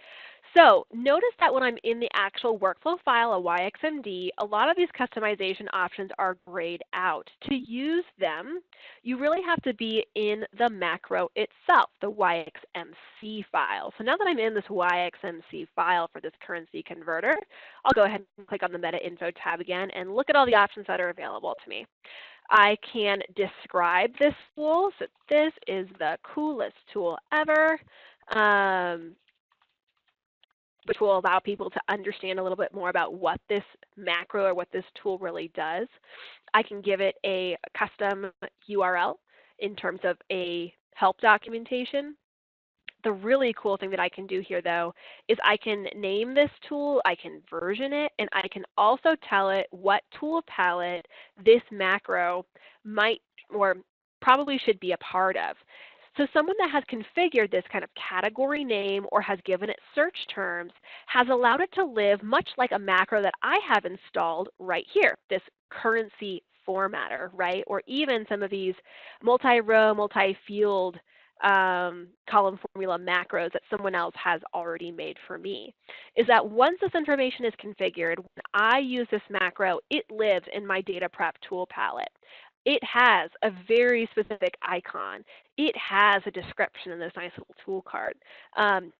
So notice that when I'm in the actual workflow file, a YXMD, a lot of these customization options are grayed out. To use them, you really have to be in the macro itself, the YXMC file. So now that I'm in this YXMC file for this currency converter, I'll go ahead and click on the Meta Info tab again and look at all the options that are available to me. I can describe this tool. So this is the coolest tool ever, which will allow people to understand a little bit more about what this macro or what this tool really does. I can give it a custom URL in terms of a help documentation. The really cool thing that I can do here, though, is I can name this tool, I can version it, and I can also tell it what tool palette this macro might or probably should be a part of. So someone that has configured this kind of category name or has given it search terms has allowed it to live much like a macro that I have installed right here, this currency formatter, right? Or even some of these multi-row, multi-field column formula macros that someone else has already made for me, is that once this information is configured, when I use this macro, it lives in my data prep tool palette. It has a very specific icon. It has a description in this nice little tool card.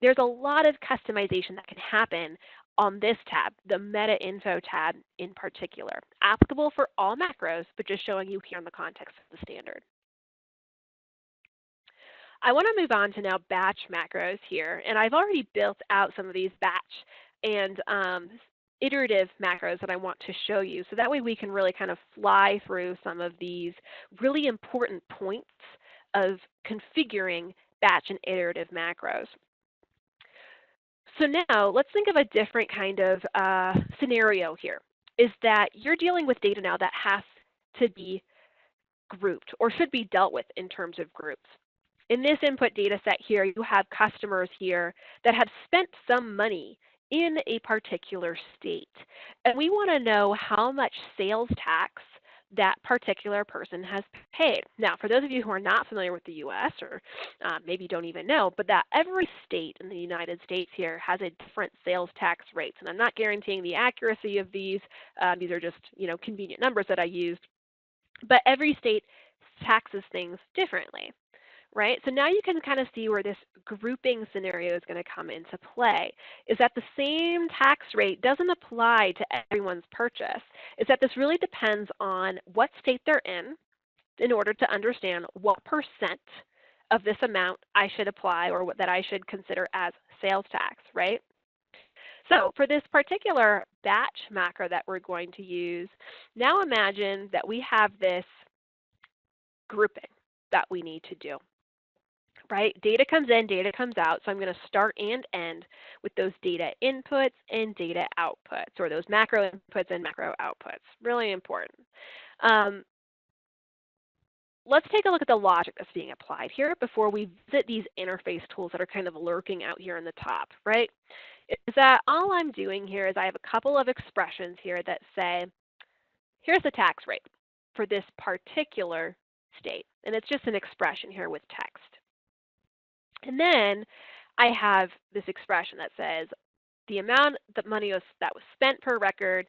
There's a lot of customization that can happen on this tab, the Meta Info tab in particular, applicable for all macros, but just showing you here in the context of the standard. I want to move on to now batch macros here, and I've already built out some of these batch and iterative macros that I want to show you, so that way we can really kind of fly through some of these really important points of configuring batch and iterative macros. So now let's think of a different kind of scenario here, is that you're dealing with data now that has to be grouped or should be dealt with in terms of groups. In this input data set here, you have customers here that have spent some money in a particular state. And we want to know how much sales tax that particular person has paid. Now, for those of you who are not familiar with the US or maybe don't even know, but that every state in the United States here has a different sales tax rates. And I'm not guaranteeing the accuracy of these. These are just convenient numbers that I used. But every state taxes things differently. Right? So now you can kind of see where this grouping scenario is going to come into play, is that the same tax rate doesn't apply to everyone's purchase, is that this really depends on what state they're in order to understand what percent of this amount I should apply or what that I should consider as sales tax, right? So for this particular batch macro that we're going to use, now imagine that we have this grouping that we need to do. Right? Data comes in, data comes out, so I'm going to start and end with those data inputs and data outputs, or those macro inputs and macro outputs. Really important. Let's take a look at the logic that's being applied here before we visit these interface tools that are kind of lurking out here in the top, right? Is that all I'm doing here is I have a couple of expressions here that say, here's the tax rate for this particular state, and it's just an expression here with text. And then I have this expression that says the amount that money that was spent per record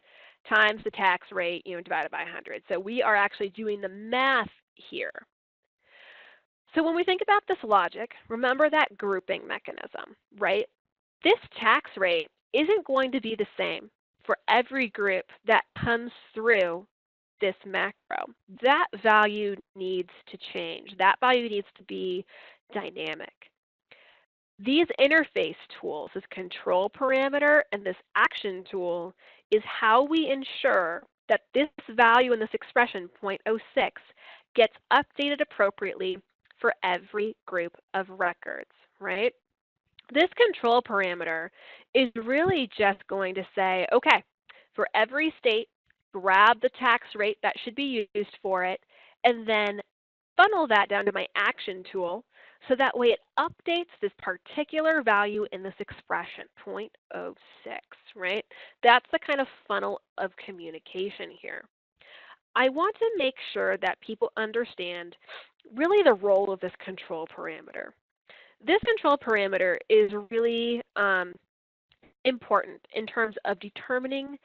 times the tax rate, divided by 100. So we are actually doing the math here. So when we think about this logic, remember that grouping mechanism, right? This tax rate isn't going to be the same for every group that comes through this macro. That value needs to change. That value needs to be dynamic. These interface tools, this control parameter and this action tool, is how we ensure that this value in this expression, 0.06, gets updated appropriately for every group of records, right? This control parameter is really just going to say, okay, for every state, grab the tax rate that should be used for it, and then funnel that down to my action tool, so that way it updates this particular value in this expression, 0.06, right? That's the kind of funnel of communication here. I want to make sure that people understand really the role of this control parameter. This control parameter is really important in terms of determining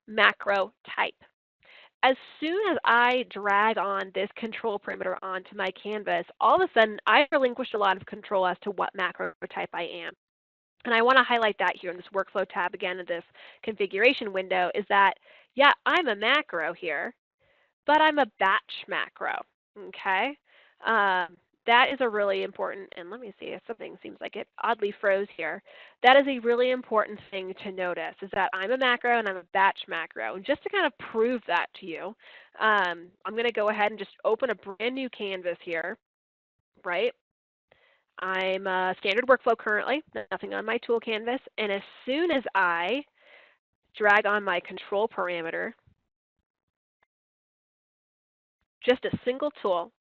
macro type. As soon as I drag on this control parameter onto my canvas, all of a sudden I relinquish a lot of control as to what macro type I am. And I want to highlight that here in this workflow tab again in this configuration window is that, yeah, I'm a macro here, but I'm a batch macro, okay? That is a really important, and let me see if something seems like it oddly froze here. That is a really important thing to notice, is that I'm a macro and I'm a batch macro. And just to kind of prove that to you, I'm going to go ahead and just open a brand new canvas here, right? I'm a standard workflow currently, nothing on my tool canvas. And as soon as I drag on my control parameter, just a single tool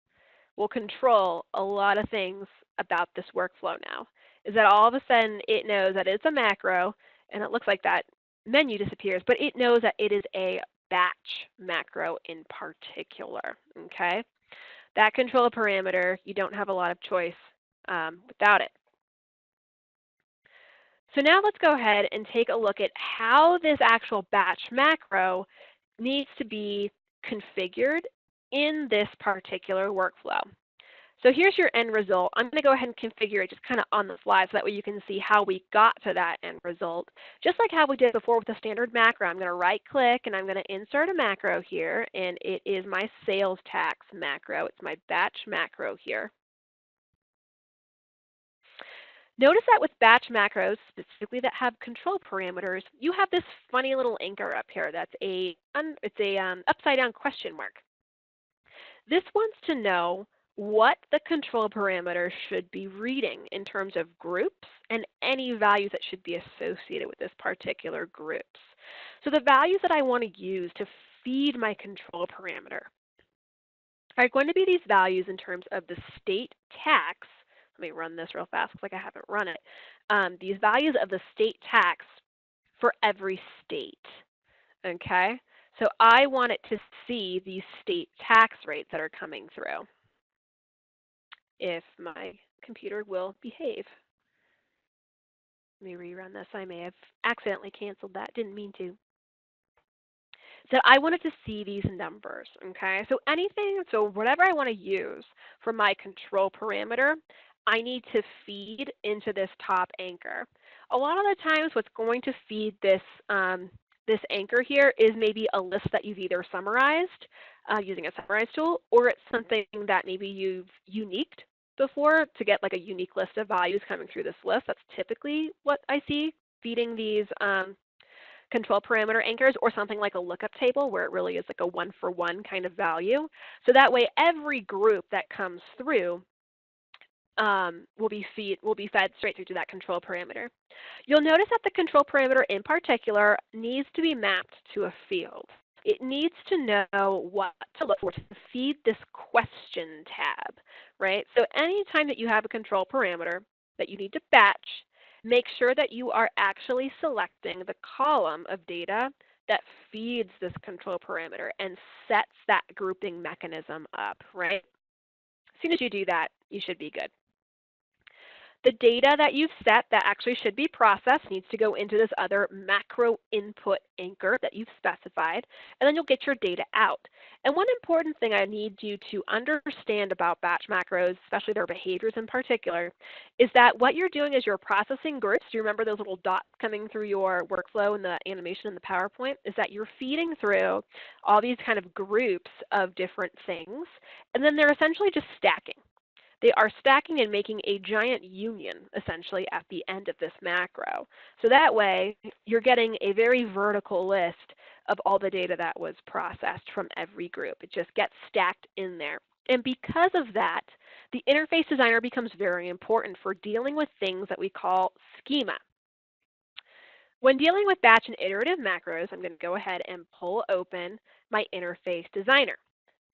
will control a lot of things about this workflow now. Is that all of a sudden it knows that it's a macro, and it looks like that menu disappears, but it knows that it is a batch macro in particular, okay? That control parameter, you don't have a lot of choice without it. So now let's go ahead and take a look at how this actual batch macro needs to be configured in this particular workflow. So here's your end result. I'm going to go ahead and configure it just kind of on the fly so that way you can see how we got to that end result. Just like how we did before with the standard macro, I'm going to right click and I'm going to insert a macro here, and it is my sales tax macro. It's my batch macro here. Notice that with batch macros, specifically that have control parameters, you have this funny little anchor up here that's upside down question mark. This wants to know what the control parameter should be reading in terms of groups and any values that should be associated with this particular groups. So the values that I want to use to feed my control parameter are going to be these values in terms of the state tax. Let me run this real fast because I haven't run it. These values of the state tax for every state, okay? So I want it to see these state tax rates that are coming through, if my computer will behave. Let me rerun this. I may have accidentally canceled that. Didn't mean to. So I wanted to see these numbers, okay? So whatever I want to use for my control parameter, I need to feed into this top anchor. A lot of the times what's going to feed this, this anchor here is maybe a list that you've either summarized using a summarize tool, or it's something that maybe you've uniqued before to get like a unique list of values coming through this list. That's typically what I see feeding these control parameter anchors, or something like a lookup table where it really is like a one-for-one kind of value. So that way every group that comes through will be fed straight through to that control parameter. You'll notice that the control parameter in particular needs to be mapped to a field. It needs to know what to look for to feed this question tab, right? So anytime that you have a control parameter that you need to batch, make sure that you are actually selecting the column of data that feeds this control parameter and sets that grouping mechanism up, right? As soon as you do that, you should be good. The data that you've set that actually should be processed needs to go into this other macro input anchor that you've specified, and then you'll get your data out. And one important thing I need you to understand about batch macros, especially their behaviors in particular, is that what you're doing is you're processing groups. Do you remember those little dots coming through your workflow in the animation in the PowerPoint? Is that you're feeding through all these kind of groups of different things, and then they're essentially just stacking. They are stacking and making a giant union, essentially, at the end of this macro. So that way, you're getting a very vertical list of all the data that was processed from every group. It just gets stacked in there. And because of that, the interface designer becomes very important for dealing with things that we call schema. When dealing with batch and iterative macros, I'm going to go ahead and pull open my interface designer.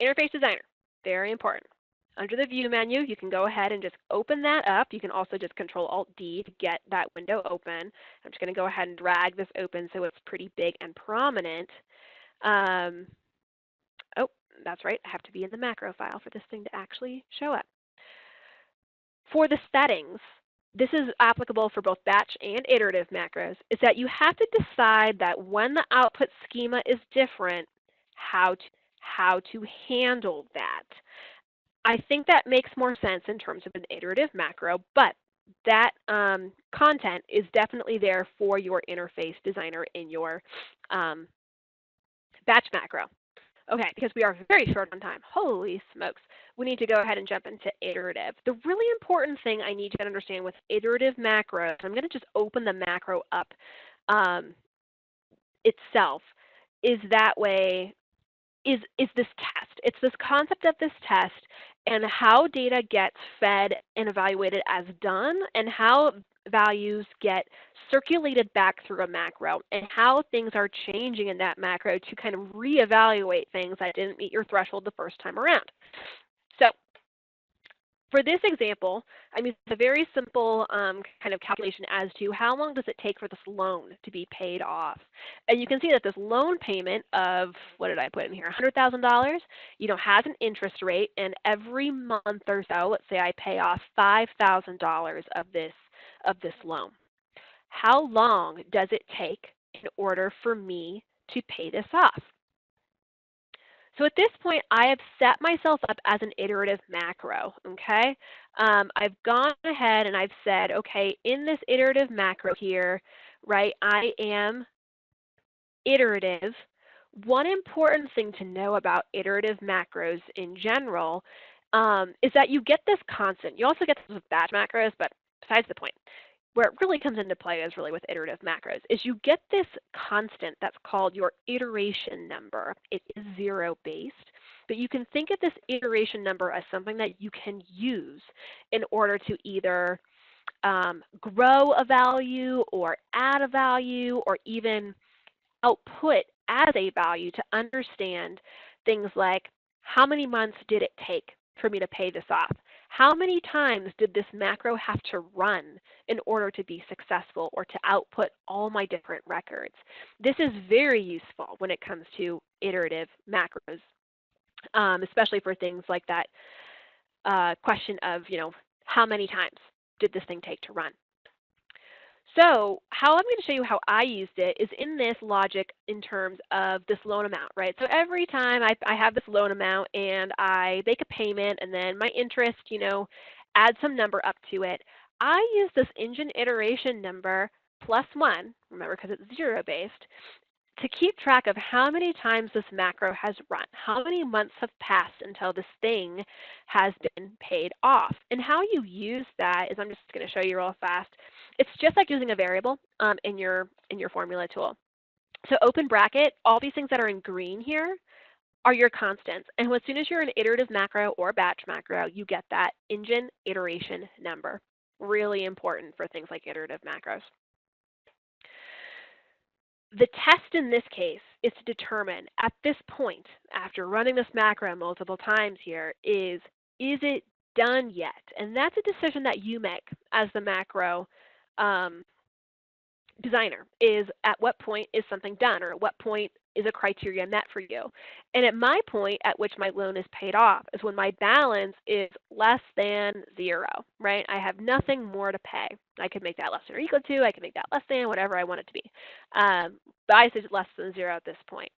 Interface designer, very important. Under the View menu, you can go ahead and just open that up. You can also just Control-Alt-D to get that window open. I'm just going to go ahead and drag this open so it's pretty big and prominent. Oh, that's right. I have to be in the macro file for this thing to actually show up. For the settings, this is applicable for both batch and iterative macros, is that you have to decide that when the output schema is different, how to handle that. I think that makes more sense in terms of an iterative macro, but that content is definitely there for your interface designer in your batch macro. Okay, because we are very short on time. Holy smokes. We need to go ahead and jump into iterative. The really important thing I need you to understand with iterative macros, I'm going to just open the macro up itself, is that way, is this test. It's this concept of this test and how data gets fed and evaluated as done, and how values get circulated back through a macro, and how things are changing in that macro to kind of reevaluate things that didn't meet your threshold the first time around. So for this example, I mean, it's a very simple kind of calculation as to how long does it take for this loan to be paid off. And you can see that this loan payment of, what did I put in here, $100,000, has an interest rate, and every month or so, let's say I pay off $5,000 of this loan. How long does it take in order for me to pay this off? So at this point, I have set myself up as an iterative macro, okay? I've gone ahead and I've said, okay, in this iterative macro here, right, I am iterative. One important thing to know about iterative macros in general is that you get this constant. You also get this with batch macros, but besides the point. Where it really comes into play is really with iterative macros, is you get this constant that's called your iteration number. It is zero-based, but you can think of this iteration number as something that you can use in order to either grow a value or add a value or even output as a value to understand things like, how many months did it take for me to pay this off? How many times did this macro have to run in order to be successful or to output all my different records? This is very useful when it comes to iterative macros, especially for things like that question of, how many times did this thing take to run? So how I'm going to show you how I used it is in this logic in terms of this loan amount, right? So every time I have this loan amount and I make a payment and then my interest, add some number up to it, I use this engine iteration number plus 1, remember because it's zero-based, to keep track of how many times this macro has run, how many months have passed until this thing has been paid off. And how you use that is, I'm just going to show you real fast. It's just like using a variable in your formula tool. So open bracket, all these things that are in green here are your constants. And as soon as you're an iterative macro or batch macro, you get that engine iteration number. Really important for things like iterative macros. The test in this case is to determine at this point, after running this macro multiple times here, is it done yet? And that's a decision that you make as the macro designer is at what point is something done, or at what point is a criteria met for you. And at my point at which my loan is paid off is when my balance is less than 0, right? I have nothing more to pay. I could make that less than or equal to, I could make that less than, whatever I want it to be. But I say less than 0 at this point.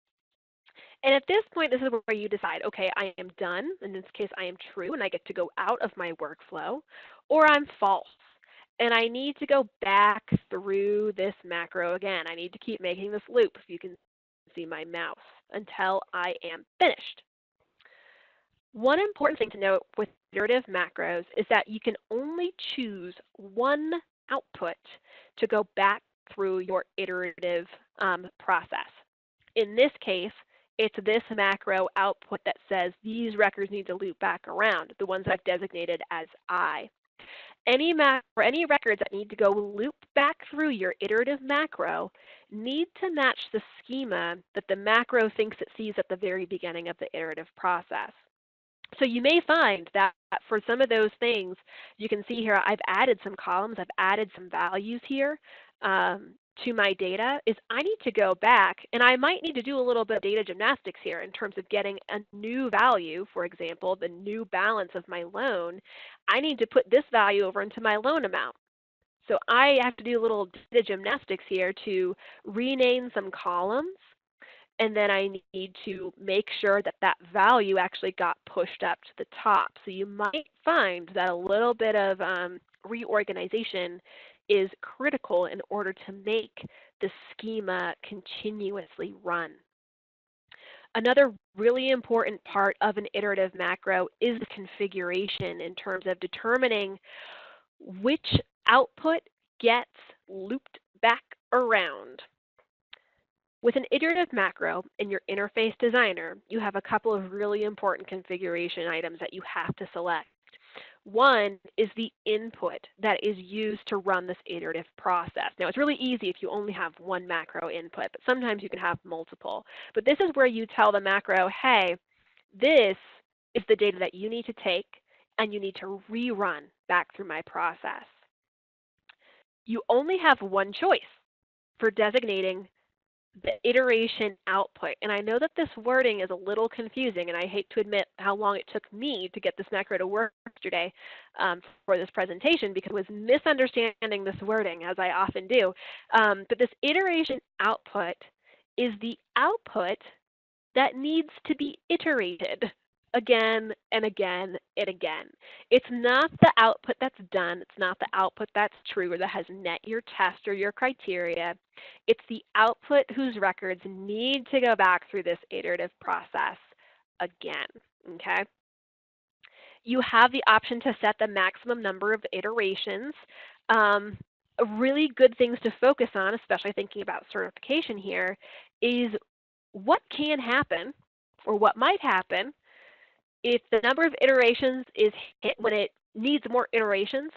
And at this point, this is where you decide, okay, I am done. In this case, I am true, and I get to go out of my workflow, or I'm false. And I need to go back through this macro again. I need to keep making this loop, if you can see my mouse, until I am finished. One important thing to note with iterative macros is that you can only choose one output to go back through your iterative process. In this case, it's this macro output that says these records need to loop back around, the ones I've designated as I. Any records that need to go loop back through your iterative macro need to match the schema that the macro thinks it sees at the very beginning of the iterative process. So you may find that for some of those things, you can see here I've added some columns, I've added some values here to my data, is I need to go back, and I might need to do a little bit of data gymnastics here in terms of getting a new value, for example, the new balance of my loan. I need to put this value over into my loan amount. So I have to do a little data gymnastics here to rename some columns, and then I need to make sure that that value actually got pushed up to the top. So you might find that a little bit of reorganization is critical in order to make the schema continuously run. Another really important part of an iterative macro is the configuration in terms of determining which output gets looped back around. With an iterative macro in your interface designer, you have a couple of really important configuration items that you have to select. One is the input that is used to run this iterative process. Now, it's really easy if you only have one macro input, but sometimes you can have multiple. But this is where you tell the macro, hey, this is the data that you need to take, and you need to rerun back through my process. You only have one choice for designating the iteration output. And I know that this wording is a little confusing, and I hate to admit how long it took me to get this macro to work yesterday for this presentation, because I was misunderstanding this wording, as I often do. But this iteration output is the output that needs to be iterated again and again and again. It's not the output that's done. It's not the output that's true or that has met your test or your criteria. It's the output whose records need to go back through this iterative process again, okay? You have the option to set the maximum number of iterations. Really good things to focus on, especially thinking about certification here, is what can happen or what might happen if the number of iterations is hit when it needs more iterations.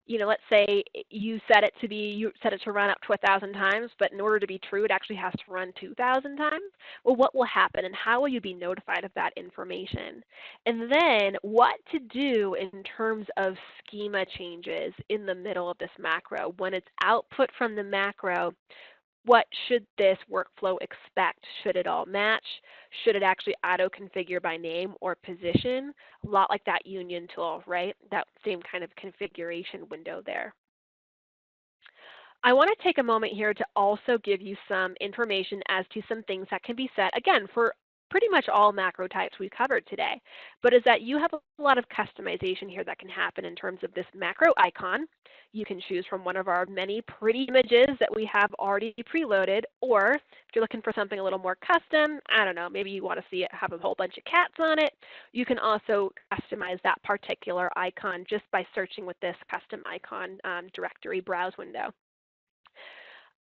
You know, let's say you set it to run up to 1,000 times, but in order to be true, it actually has to run 2,000 times. Well, what will happen, and how will you be notified of that information? And then what to do in terms of schema changes in the middle of this macro. When it's output from the macro, what should this workflow expect? Should it all match? Should it actually auto-configure by name or position? A lot like that union tool, right? That same kind of configuration window there. I want to take a moment here to also give you some information as to some things that can be set, again, for pretty much all macro types we covered today, but is that you have a lot of customization here that can happen in terms of this macro icon. You can choose from one of our many pretty images that we have already preloaded, or if you're looking for something a little more custom, I don't know, maybe you want to see it have a whole bunch of cats on it, you can also customize that particular icon just by searching with this custom icon directory browse window.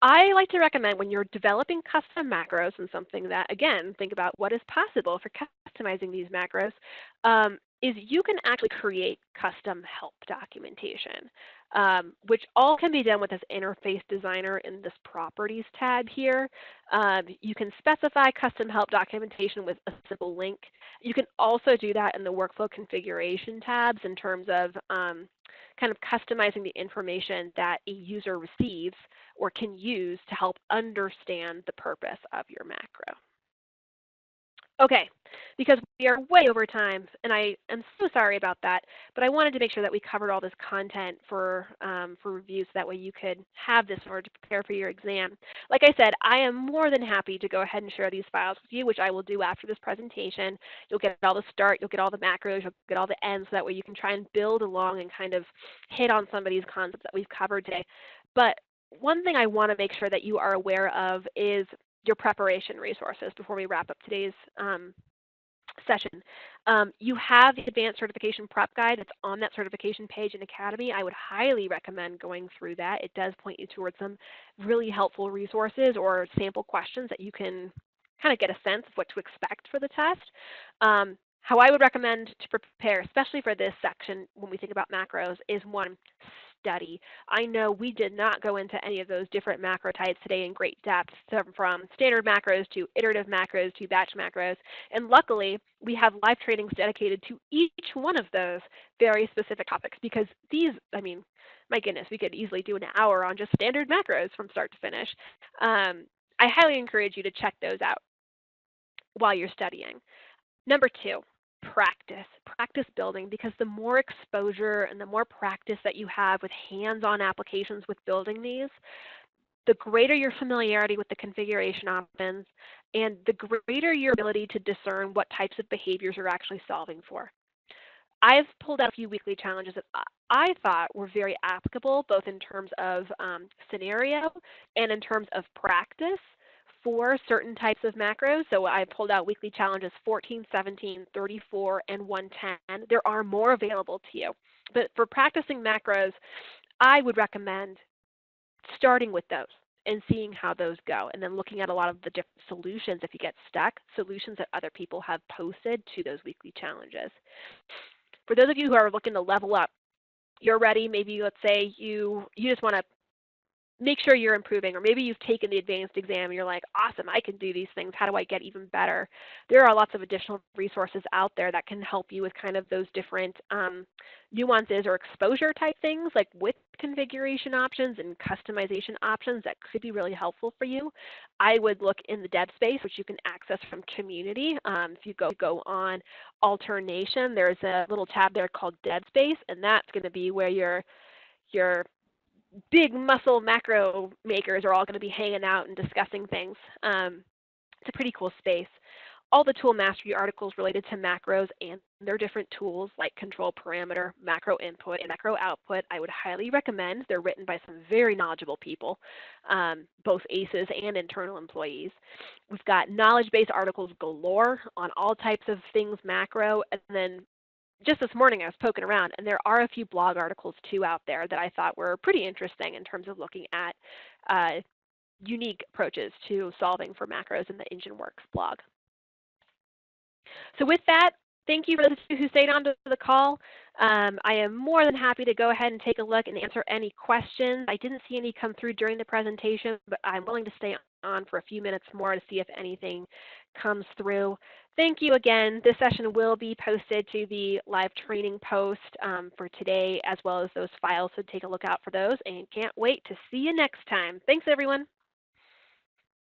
I like to recommend when you're developing custom macros, and something that, again, think about what is possible for customizing these macros, is you can actually create custom help documentation. which all can be done with this interface designer in this properties tab here. You can specify custom help documentation with a simple link. You can also do that in the workflow configuration tabs in terms of kind of customizing the information that a user receives or can use to help understand the purpose of your macro. Okay, because we are way over time, and I am so sorry about that, but I wanted to make sure that we covered all this content for review so that way you could have this in order to prepare for your exam. Like I said, I am more than happy to go ahead and share these files with you, which I will do after this presentation. You'll get all the start, you'll get all the macros, you'll get all the ends, so that way you can try and build along and kind of hit on some of these concepts that we've covered today. But one thing I want to make sure that you are aware of is your preparation resources before we wrap up today's session. You have the Advanced Certification Prep Guide. It's on that certification page in Academy. I would highly recommend going through that. It does point you towards some really helpful resources or sample questions that you can kind of get a sense of what to expect for the test. How I would recommend to prepare, especially for this section when we think about macros, is one, study. I know we did not go into any of those different macro types today in great depth, from standard macros to iterative macros to batch macros. And luckily, we have live trainings dedicated to each one of those very specific topics, because these, I mean, my goodness, we could easily do an hour on just standard macros from start to finish. I highly encourage you to check those out while you're studying. Number two, practice. Practice building, because the more exposure and the more practice that you have with hands-on applications with building these, the greater your familiarity with the configuration options and the greater your ability to discern what types of behaviors you're actually solving for. I've pulled out a few weekly challenges that I thought were very applicable, both in terms of scenario and in terms of practice for certain types of macros. So I pulled out weekly challenges 14, 17, 34, and 110. There are more available to you. But for practicing macros, I would recommend starting with those and seeing how those go, and then looking at a lot of the different solutions if you get stuck, solutions that other people have posted to those weekly challenges. For those of you who are looking to level up, you're ready, maybe let's say you just want to make sure you're improving, or maybe you've taken the advanced exam and you're like, awesome, I can do these things. How do I get even better? There are lots of additional resources out there that can help you with kind of those different nuances or exposure type things, like with configuration options and customization options that could be really helpful for you. I would look in the dev space, which you can access from community. If you go on Alternation, there's a little tab there called dev space, and that's going to be where your big muscle macro makers are all going to be hanging out and discussing things. It's a pretty cool space. All the tool mastery articles related to macros and their different tools like control parameter, macro input, and macro output, I would highly recommend. They're written by some very knowledgeable people, both ACEs and internal employees. We've got knowledge-based articles galore on all types of things macro, and then just this morning I was poking around, and there are a few blog articles too out there that I thought were pretty interesting in terms of looking at unique approaches to solving for macros in the EngineWorks blog. So with that, thank you for those who stayed on to the call. I am more than happy to go ahead and take a look and answer any questions. I didn't see any come through during the presentation, but I'm willing to stay on for a few minutes more to see if anything comes through. Thank you again. This session will be posted to the live training post for today, as well as those files, so take a look out for those, and can't wait to see you next time. Thanks, everyone.